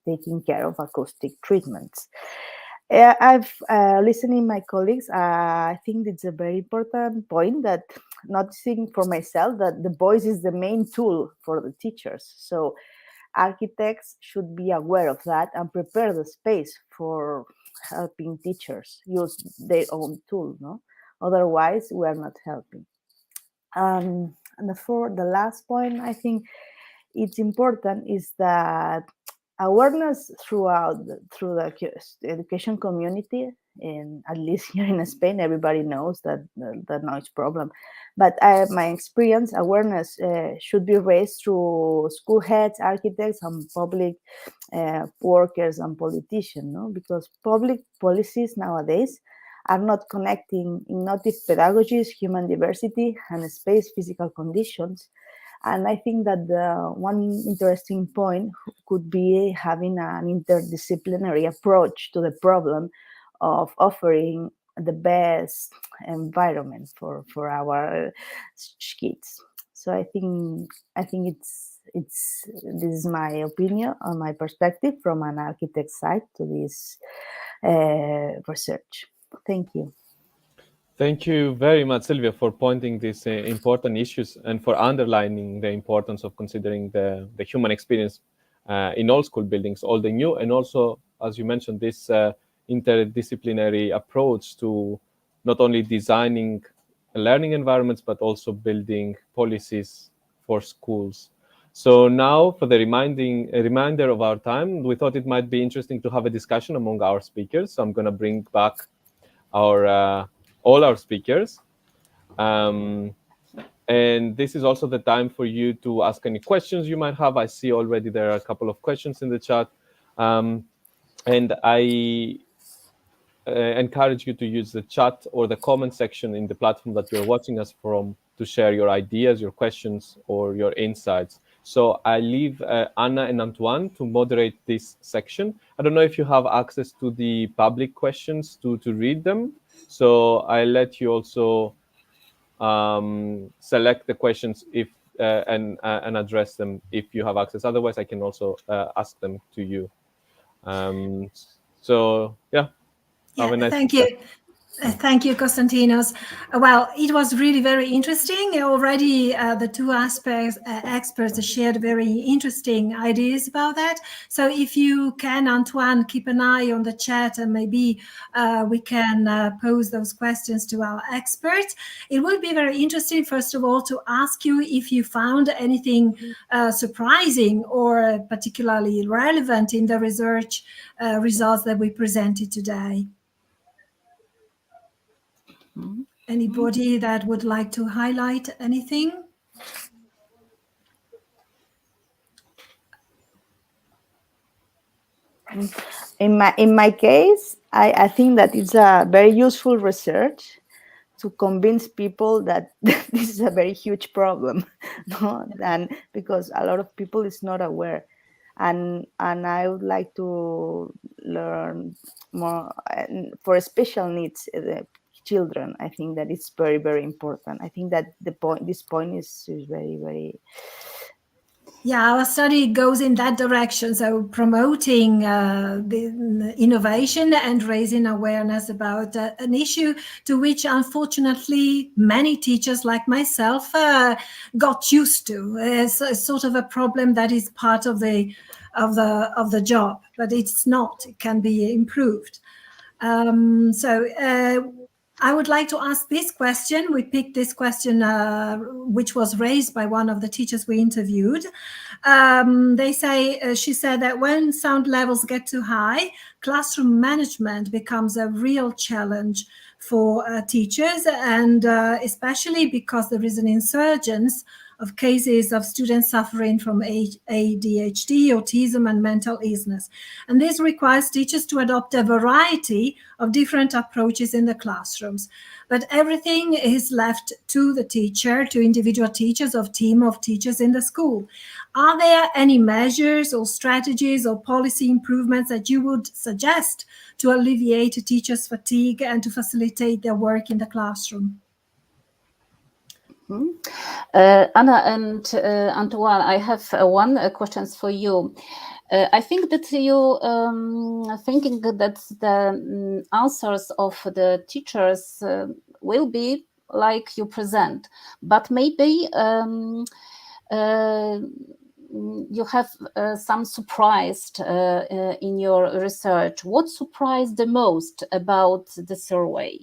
taking care of acoustic treatments. I've listening my colleagues. I think it's a very important point that noticing for myself that the voice is the main tool for the teachers. So architects should be aware of that and prepare the space for helping teachers use their own tool. No, otherwise we are not helping. And for the last point, I think it's important is that awareness through the education community, and at least here in Spain, everybody knows that the noise problem. But my experience, awareness should be raised through school heads, architects, and public workers and politicians, no? Because public policies nowadays are not connecting innovative pedagogies, human diversity, and space physical conditions. And I think that the one interesting point could be having an interdisciplinary approach to the problem of offering the best environment for our kids. So I think it's this is my opinion or my perspective from an architect side to this research. Thank you. Thank you very much, Silvia, for pointing these important issues and for underlining the importance of considering the human experience in all school buildings, all the new, and also, as you mentioned, this interdisciplinary approach to not only designing learning environments, but also building policies for schools. So now, for the reminder of our time, we thought it might be interesting to have a discussion among our speakers. So I'm going to bring back our all our speakers. And this is also the time for you to ask any questions you might have. I see already there are a couple of questions in the chat. And I encourage you to use the chat or the comment section in the platform that you're watching us from to share your ideas, your questions, or your insights. So I leave Anna and Antoine to moderate this section. I don't know if you have access to the public questions to read them. So I let you also select the questions if and address them if you have access. Otherwise, I can also ask them to you. So yeah. Yeah, thank you. Thank you, Konstantinos. Well, it was really very interesting. Already the two experts shared very interesting ideas about that. So if you can, Antoine, keep an eye on the chat and maybe we can pose those questions to our experts. It would be very interesting, first of all, to ask you if you found anything surprising or particularly relevant in the research results that we presented today. Anybody that would like to highlight anything? In my case, I think that it's a very useful research to convince people that this is a very huge problem, no? And because a lot of people is not aware, and I would like to learn more for special needs children. I think that it's very, very important. I think that this point is very, very. Yeah, our study goes in that direction. So promoting the innovation and raising awareness about an issue to which, unfortunately, many teachers like myself got used to. It's a sort of a problem that is part of the job, but it's not. It can be improved. I would like to ask this question. We picked this question, which was raised by one of the teachers we interviewed. She said that when sound levels get too high, classroom management becomes a real challenge for teachers, and especially because there is an insurgence of cases of students suffering from ADHD, autism, and mental illness. And this requires teachers to adopt a variety of different approaches in the classrooms. But everything is left to the teacher, to individual teachers or team of teachers in the school. Are there any measures or strategies or policy improvements that you would suggest to alleviate teachers' fatigue and to facilitate their work in the classroom? Anna and Antoine, I have one question for you. I think that you thinking that the answers of the teachers will be like you present, but maybe you have some surprised in your research. What surprised the most about the survey?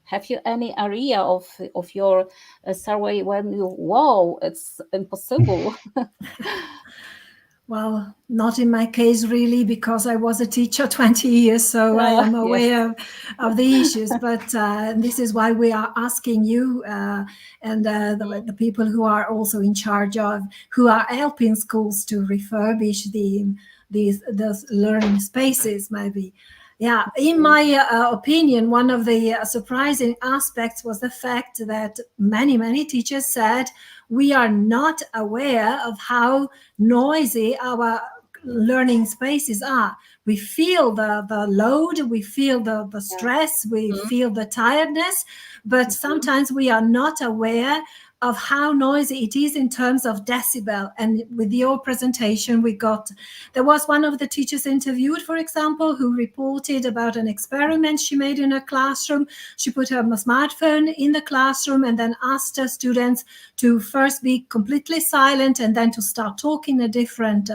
Have you any area of your survey when you, wow, it's impossible? Well, not in my case really, because I was a teacher 20 years, so I am aware of the issues. But this is why we are asking you and the people who are also in charge of, who are helping schools to refurbish these learning spaces, maybe. Yeah, in my opinion, one of the surprising aspects was the fact that many teachers said we are not aware of how noisy our learning spaces are. We feel the load, we feel the stress, we feel the tiredness, but sometimes we are not aware of how noisy it is in terms of decibel. And with your presentation, there was one of the teachers interviewed, for example, who reported about an experiment she made in her classroom. She put her smartphone in the classroom and then asked her students to first be completely silent and then to start talking at different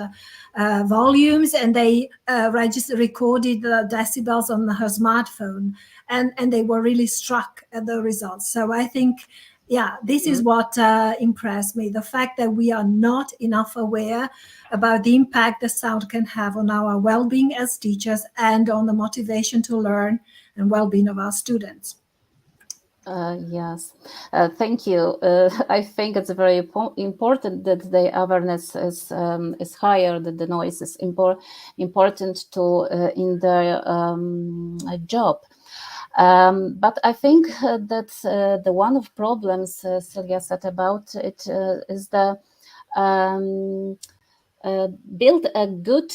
volumes, and they recorded the decibels on her smartphone, and they were really struck at the results. So I think, yeah, this is what impressed me, the fact that we are not enough aware about the impact the sound can have on our well-being as teachers and on the motivation to learn and well-being of our students. Yes, thank you. I think it's very important that the awareness is higher, that the noise is important to in their job. But I think that the one of problems Silvia said about it is the build a good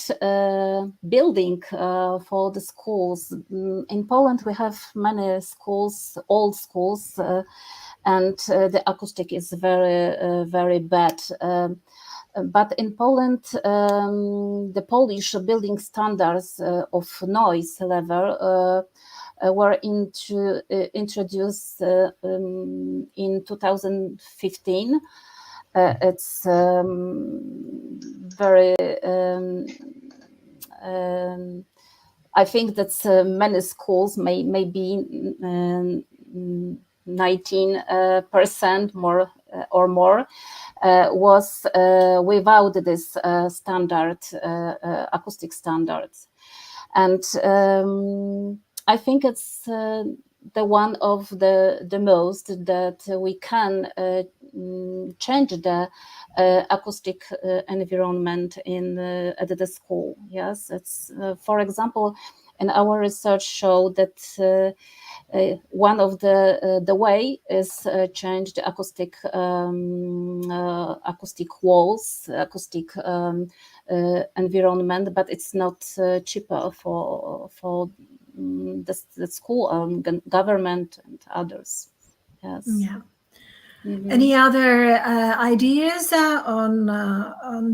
building for the schools. In Poland, we have many schools, old schools, and the acoustic is very bad. But in Poland, the Polish building standards of noise level were introduced in 2015. It's very. I think that many schools, maybe 19% more or more, was without this standard, acoustic standards, and I think it's the one of the most that we can change the acoustic environment at the school. Yes, it's for example, in our research showed that one of the way is change the acoustic walls, acoustic environment, but it's not cheaper for the school, government, and others. Yes. Yeah. Any other ideas on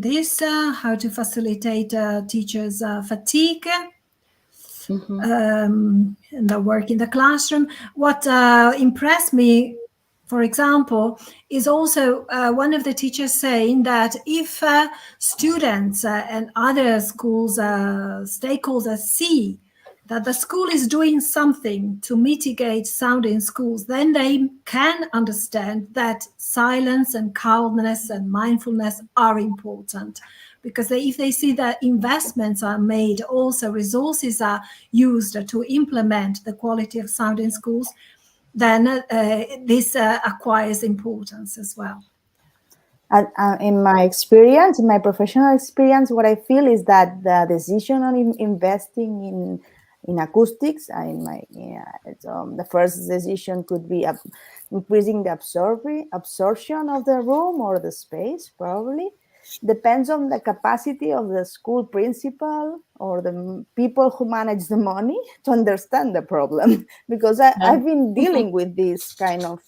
this? How to facilitate teachers' fatigue and the work in the classroom? What impressed me, for example, is also one of the teachers saying that if students and other schools stakeholders see that the school is doing something to mitigate sound in schools, then they can understand that silence and calmness and mindfulness are important. Because if they see that investments are made, also resources are used to implement the quality of sound in schools, then this acquires importance as well. In my experience, in my professional experience, what I feel is that the decision on investing in acoustics, the first decision could be increasing the absorption of the room or the space, probably. Depends on the capacity of the school principal or the people who manage the money to understand the problem. Because I've been dealing with this kind of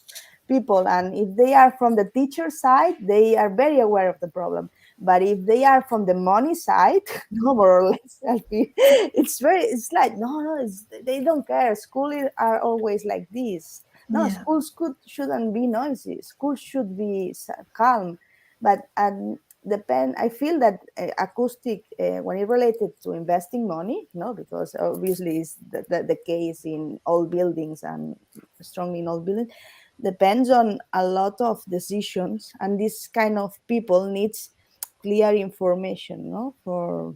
people, and if they are from the teacher side, they are very aware of the problem. But if they are from the money side, no, more or less, it's like, no, they don't care. Schools are always like this. No, Yeah. schools shouldn't be noisy. Schools should be calm, but I feel that acoustic, when it related to investing money, no, because obviously it's the case in all buildings and strongly in all buildings, depends on a lot of decisions, and this kind of people needs clear information, no, for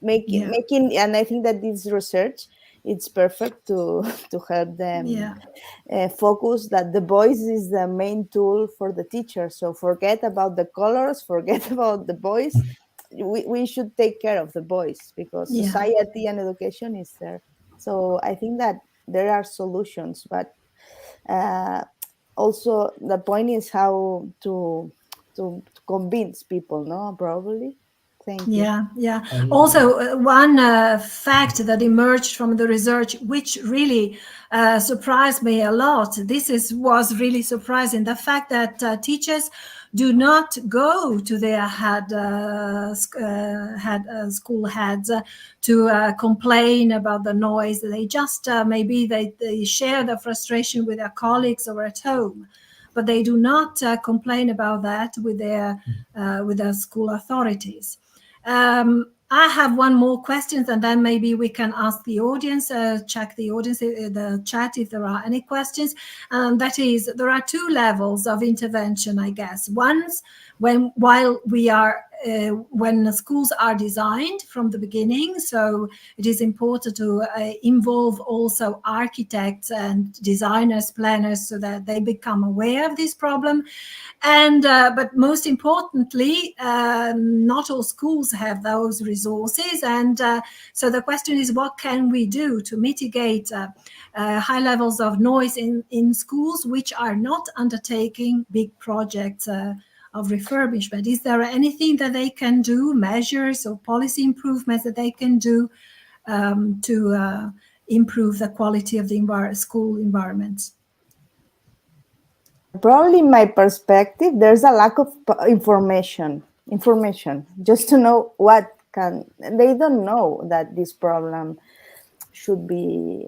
making, and I think that this research, it's perfect to help them Yeah. focus that the voice is the main tool for the teacher. So forget about the colors, forget about the voice. We should take care of the voice, because Yeah. society and education is there. So I think that there are solutions, but also the point is how to convince people, no, probably. Thank you. Yeah. Also, one fact that emerged from the research, which really surprised me a lot, was really surprising, the fact that teachers do not go to their school heads to complain about the noise. They just maybe they share the frustration with their colleagues or at home, but they do not complain about that with their school authorities. I have one more question, and then maybe we can ask the audience, check the audience, the chat, if there are any questions. That is, there are two levels of intervention, I guess. One's when schools are designed from the beginning, so it is important to involve also architects and designers, planners, so that they become aware of this problem. And but most importantly, not all schools have those resources, and so the question is, what can we do to mitigate high levels of noise in schools which are not undertaking big projects of refurbishment? Is there anything that they can do, measures or policy improvements that they can do to improve the quality of the school environments? Probably in my perspective, there's a lack of information just to know they don't know that this problem should be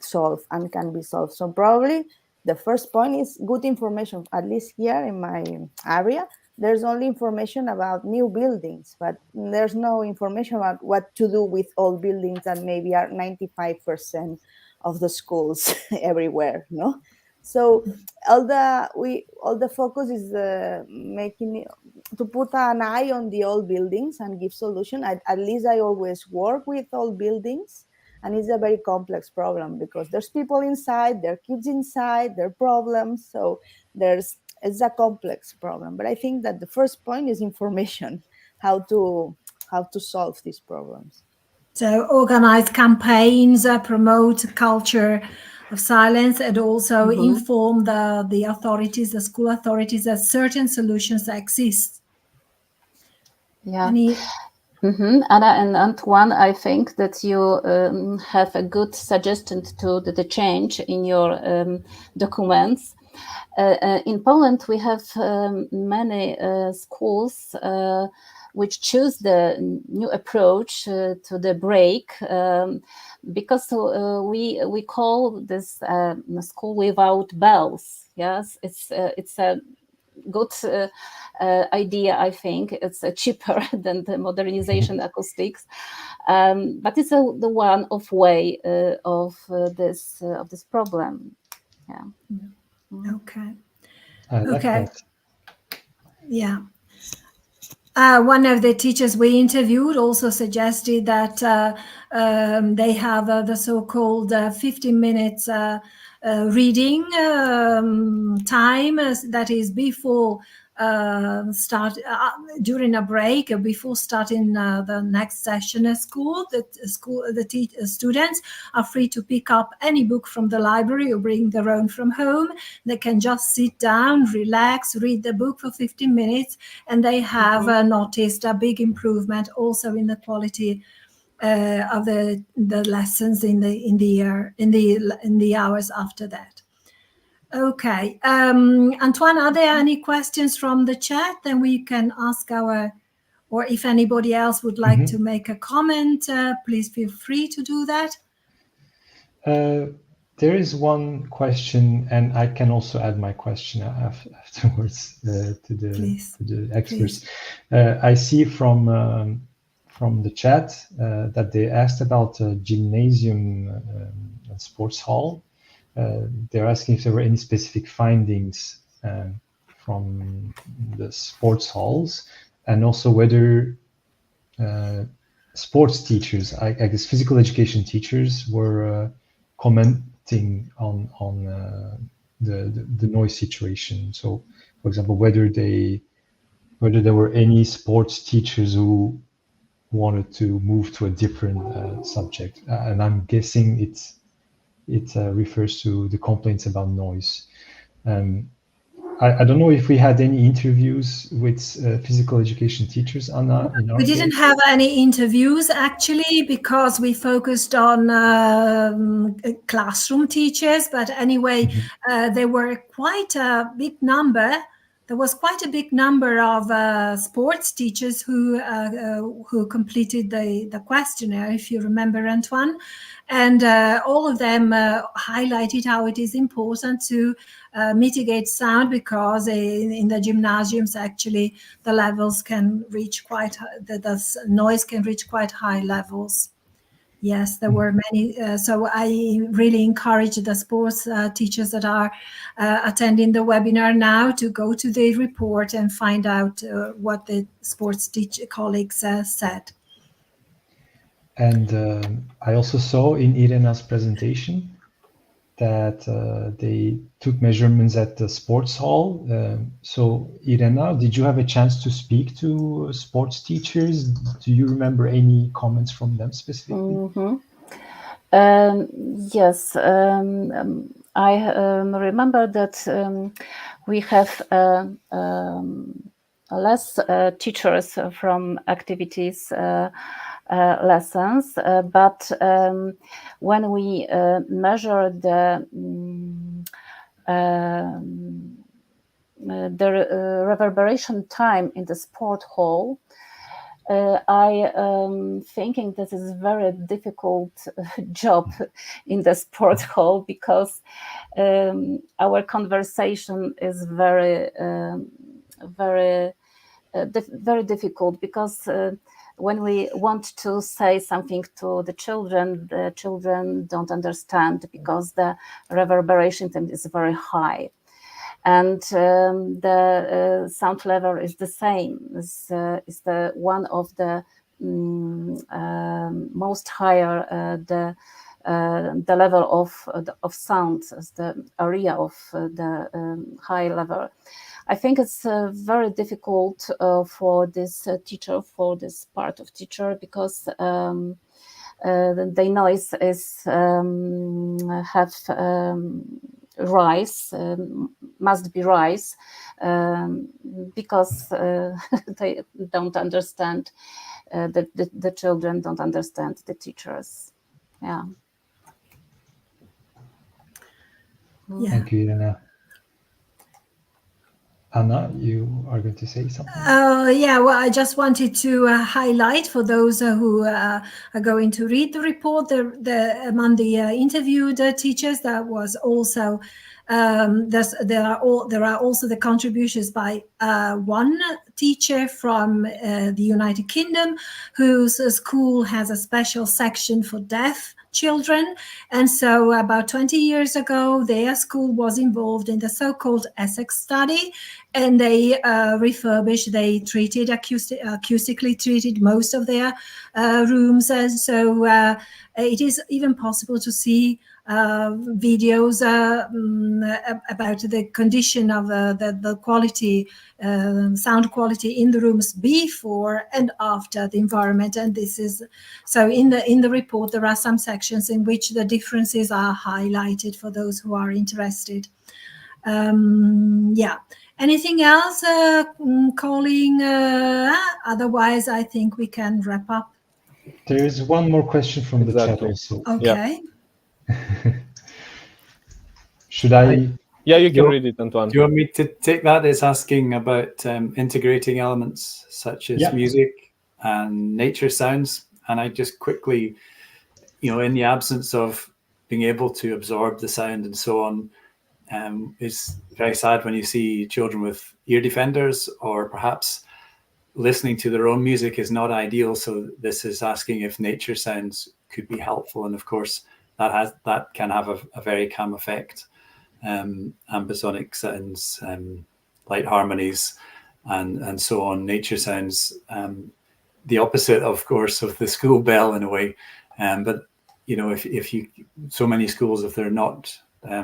solved and can be solved. So probably the first point is good information. At least here in my area, there's only information about new buildings, but there's no information about what to do with old buildings that maybe are 95% of the schools everywhere, no? So all the focus is making to put an eye on the old buildings and give solution. At least I always work with old buildings, and it's a very complex problem because there's people inside, there are kids inside, there are problems. So it's a complex problem. But I think that the first point is information, how to solve these problems. So organize campaigns, promote culture of silence, and also inform the authorities, the school authorities, that certain solutions exist. Yeah. Anna and Antoine, I think that you have a good suggestion to the change in your documents. In Poland, we have many schools which choose the new approach to the break, because we call this school without bells. Yes, it's a good idea. I think it's cheaper than the modernization acoustics, but it's the one of way of this problem. Yeah. Okay. Like that. Yeah. One of the teachers we interviewed also suggested that they have the so-called 15 minutes reading time, that is before during a break, before starting the next session at school. The students are free to pick up any book from the library or bring their own from home. They can just sit down, relax, read the book for 15 minutes, and they have noticed a big improvement also in the quality of the lessons in the hours after that. Okay, Antoine, are there any questions from the chat? Then we can ask or if anybody else would like to make a comment, please feel free to do that. There is one question, and I can also add my question afterwards to the experts. I see from the chat that they asked about gymnasium and sports hall. They're asking if there were any specific findings from the sports halls, and also whether sports teachers, I guess physical education teachers, were commenting on the noise situation. So, for example, whether there were any sports teachers who wanted to move to a different subject, and I'm guessing it refers to the complaints about noise. I don't know if we had any interviews with physical education teachers, Anna. We didn't have any interviews actually, because we focused on classroom teachers. But anyway, there were quite a big number. There was quite a big number of sports teachers who completed the questionnaire, if you remember, Antoine. And all of them highlighted how it is important to mitigate sound, because in the gymnasiums, actually, the levels can reach quite, the noise can reach quite high levels. Yes, there were many. So I really encourage the sports teachers that are attending the webinar now to go to the report and find out what the sports colleagues said. And I also saw in Irena's presentation that they took measurements at the sports hall. So Irena, did you have a chance to speak to sports teachers? Do you remember any comments from them specifically? Yes, I remember that we have less teachers from activities lessons, but when we measure the reverberation time in the sport hall, I am thinking this is a very difficult job in the sport hall, because our conversation is very difficult, because when we want to say something to the children don't understand, because the reverberation time is very high. And the sound level is the same. Is the one of the most higher the level of sound as the area of the high level. I think it's very difficult for this teacher, for this part of teacher, because the noise is have rise, must be rise, because they don't understand, the children don't understand the teachers. Yeah. Thank you, Irena. Anna, you are going to say something? Yeah, well, I just wanted to highlight for those who are going to read the report, among the interviewed teachers, that was also there are also the contributions by one teacher from the United Kingdom, whose school has a special section for deaf children. And so about 20 years ago, their school was involved in the so-called Essex study, and they refurbished, they treated, acoustically treated most of their rooms. And so it is even possible to see videos about the condition of the quality, sound quality in the rooms before and after the environment. And this is so in the report there are some sections in which the differences are highlighted for those who are interested. Yeah. Anything else, Colleen? Otherwise, I think we can wrap up. There is one more question from the chat also. Okay. Yeah. Should I? Yeah, you can read it, Antoine. Do you want me to take that? It's asking about integrating elements such as music and nature sounds. And I just quickly, in the absence of being able to absorb the sound and so on is very sad when you see children with ear defenders, or perhaps listening to their own music is not ideal. So this is asking if nature sounds could be helpful, and of course that can have a very calm effect. Ambisonic sounds, light harmonies, and so on. Nature sounds, the opposite, of course, of the school bell in a way. But you know, if you, so many schools, if they're not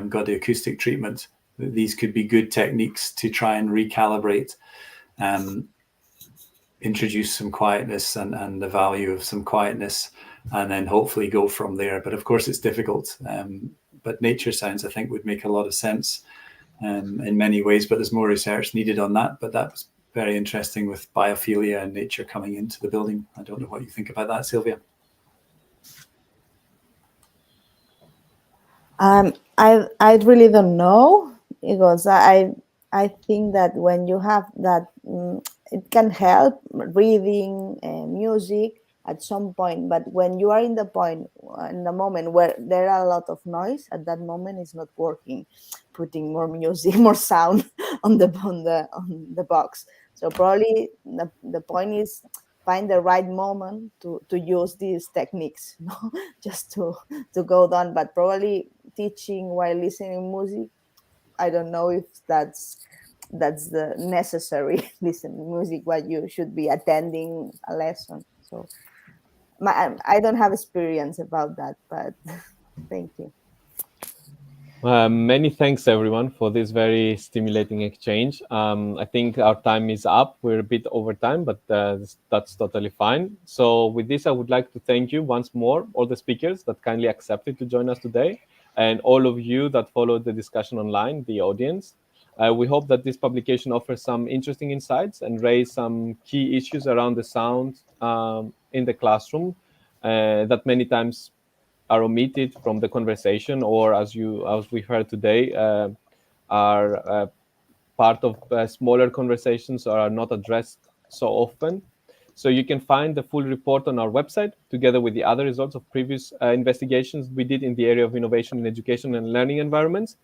got the acoustic treatment, these could be good techniques to try and recalibrate, introduce some quietness and the value of some quietness, and then hopefully go from there. But of course it's difficult. But nature sounds, I think, would make a lot of sense in many ways, but there's more research needed on that. But that was very interesting with biophilia and nature coming into the building. I don't know what you think about that, Sylvia. I really don't know, because I think that when you have that, it can help reading music at some point, but when you are in the moment where there are a lot of noise, at that moment it's not working, putting more music, more sound on the box. So probably the point is find the right moment to use these techniques, you know, just to go down. But probably teaching while listening music, I don't know if that's the necessary listening music, what you should be attending a lesson. So I don't have experience about that, but thank you. Many thanks, everyone, for this very stimulating exchange. I think our time is up. We're a bit over time, but that's totally fine. So with this, I would like to thank you once more, all the speakers that kindly accepted to join us today, and all of you that followed the discussion online, the audience. We hope that this publication offers some interesting insights and raise some key issues around the sound in the classroom that many times are omitted from the conversation, or as we heard today, are part of smaller conversations or are not addressed so often. So you can find the full report on our website, together with the other results of previous investigations we did in the area of innovation in education and learning environments.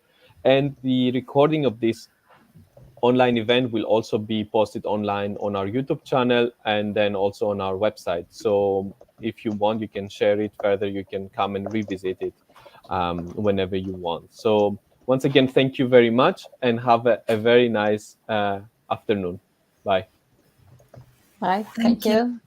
And the recording of this online event will also be posted online on our YouTube channel and then also on our website. So if you want, you can share it further. You can come and revisit it whenever you want. So once again, thank you very much, and have a very nice afternoon. Bye. Bye. Thank you. You.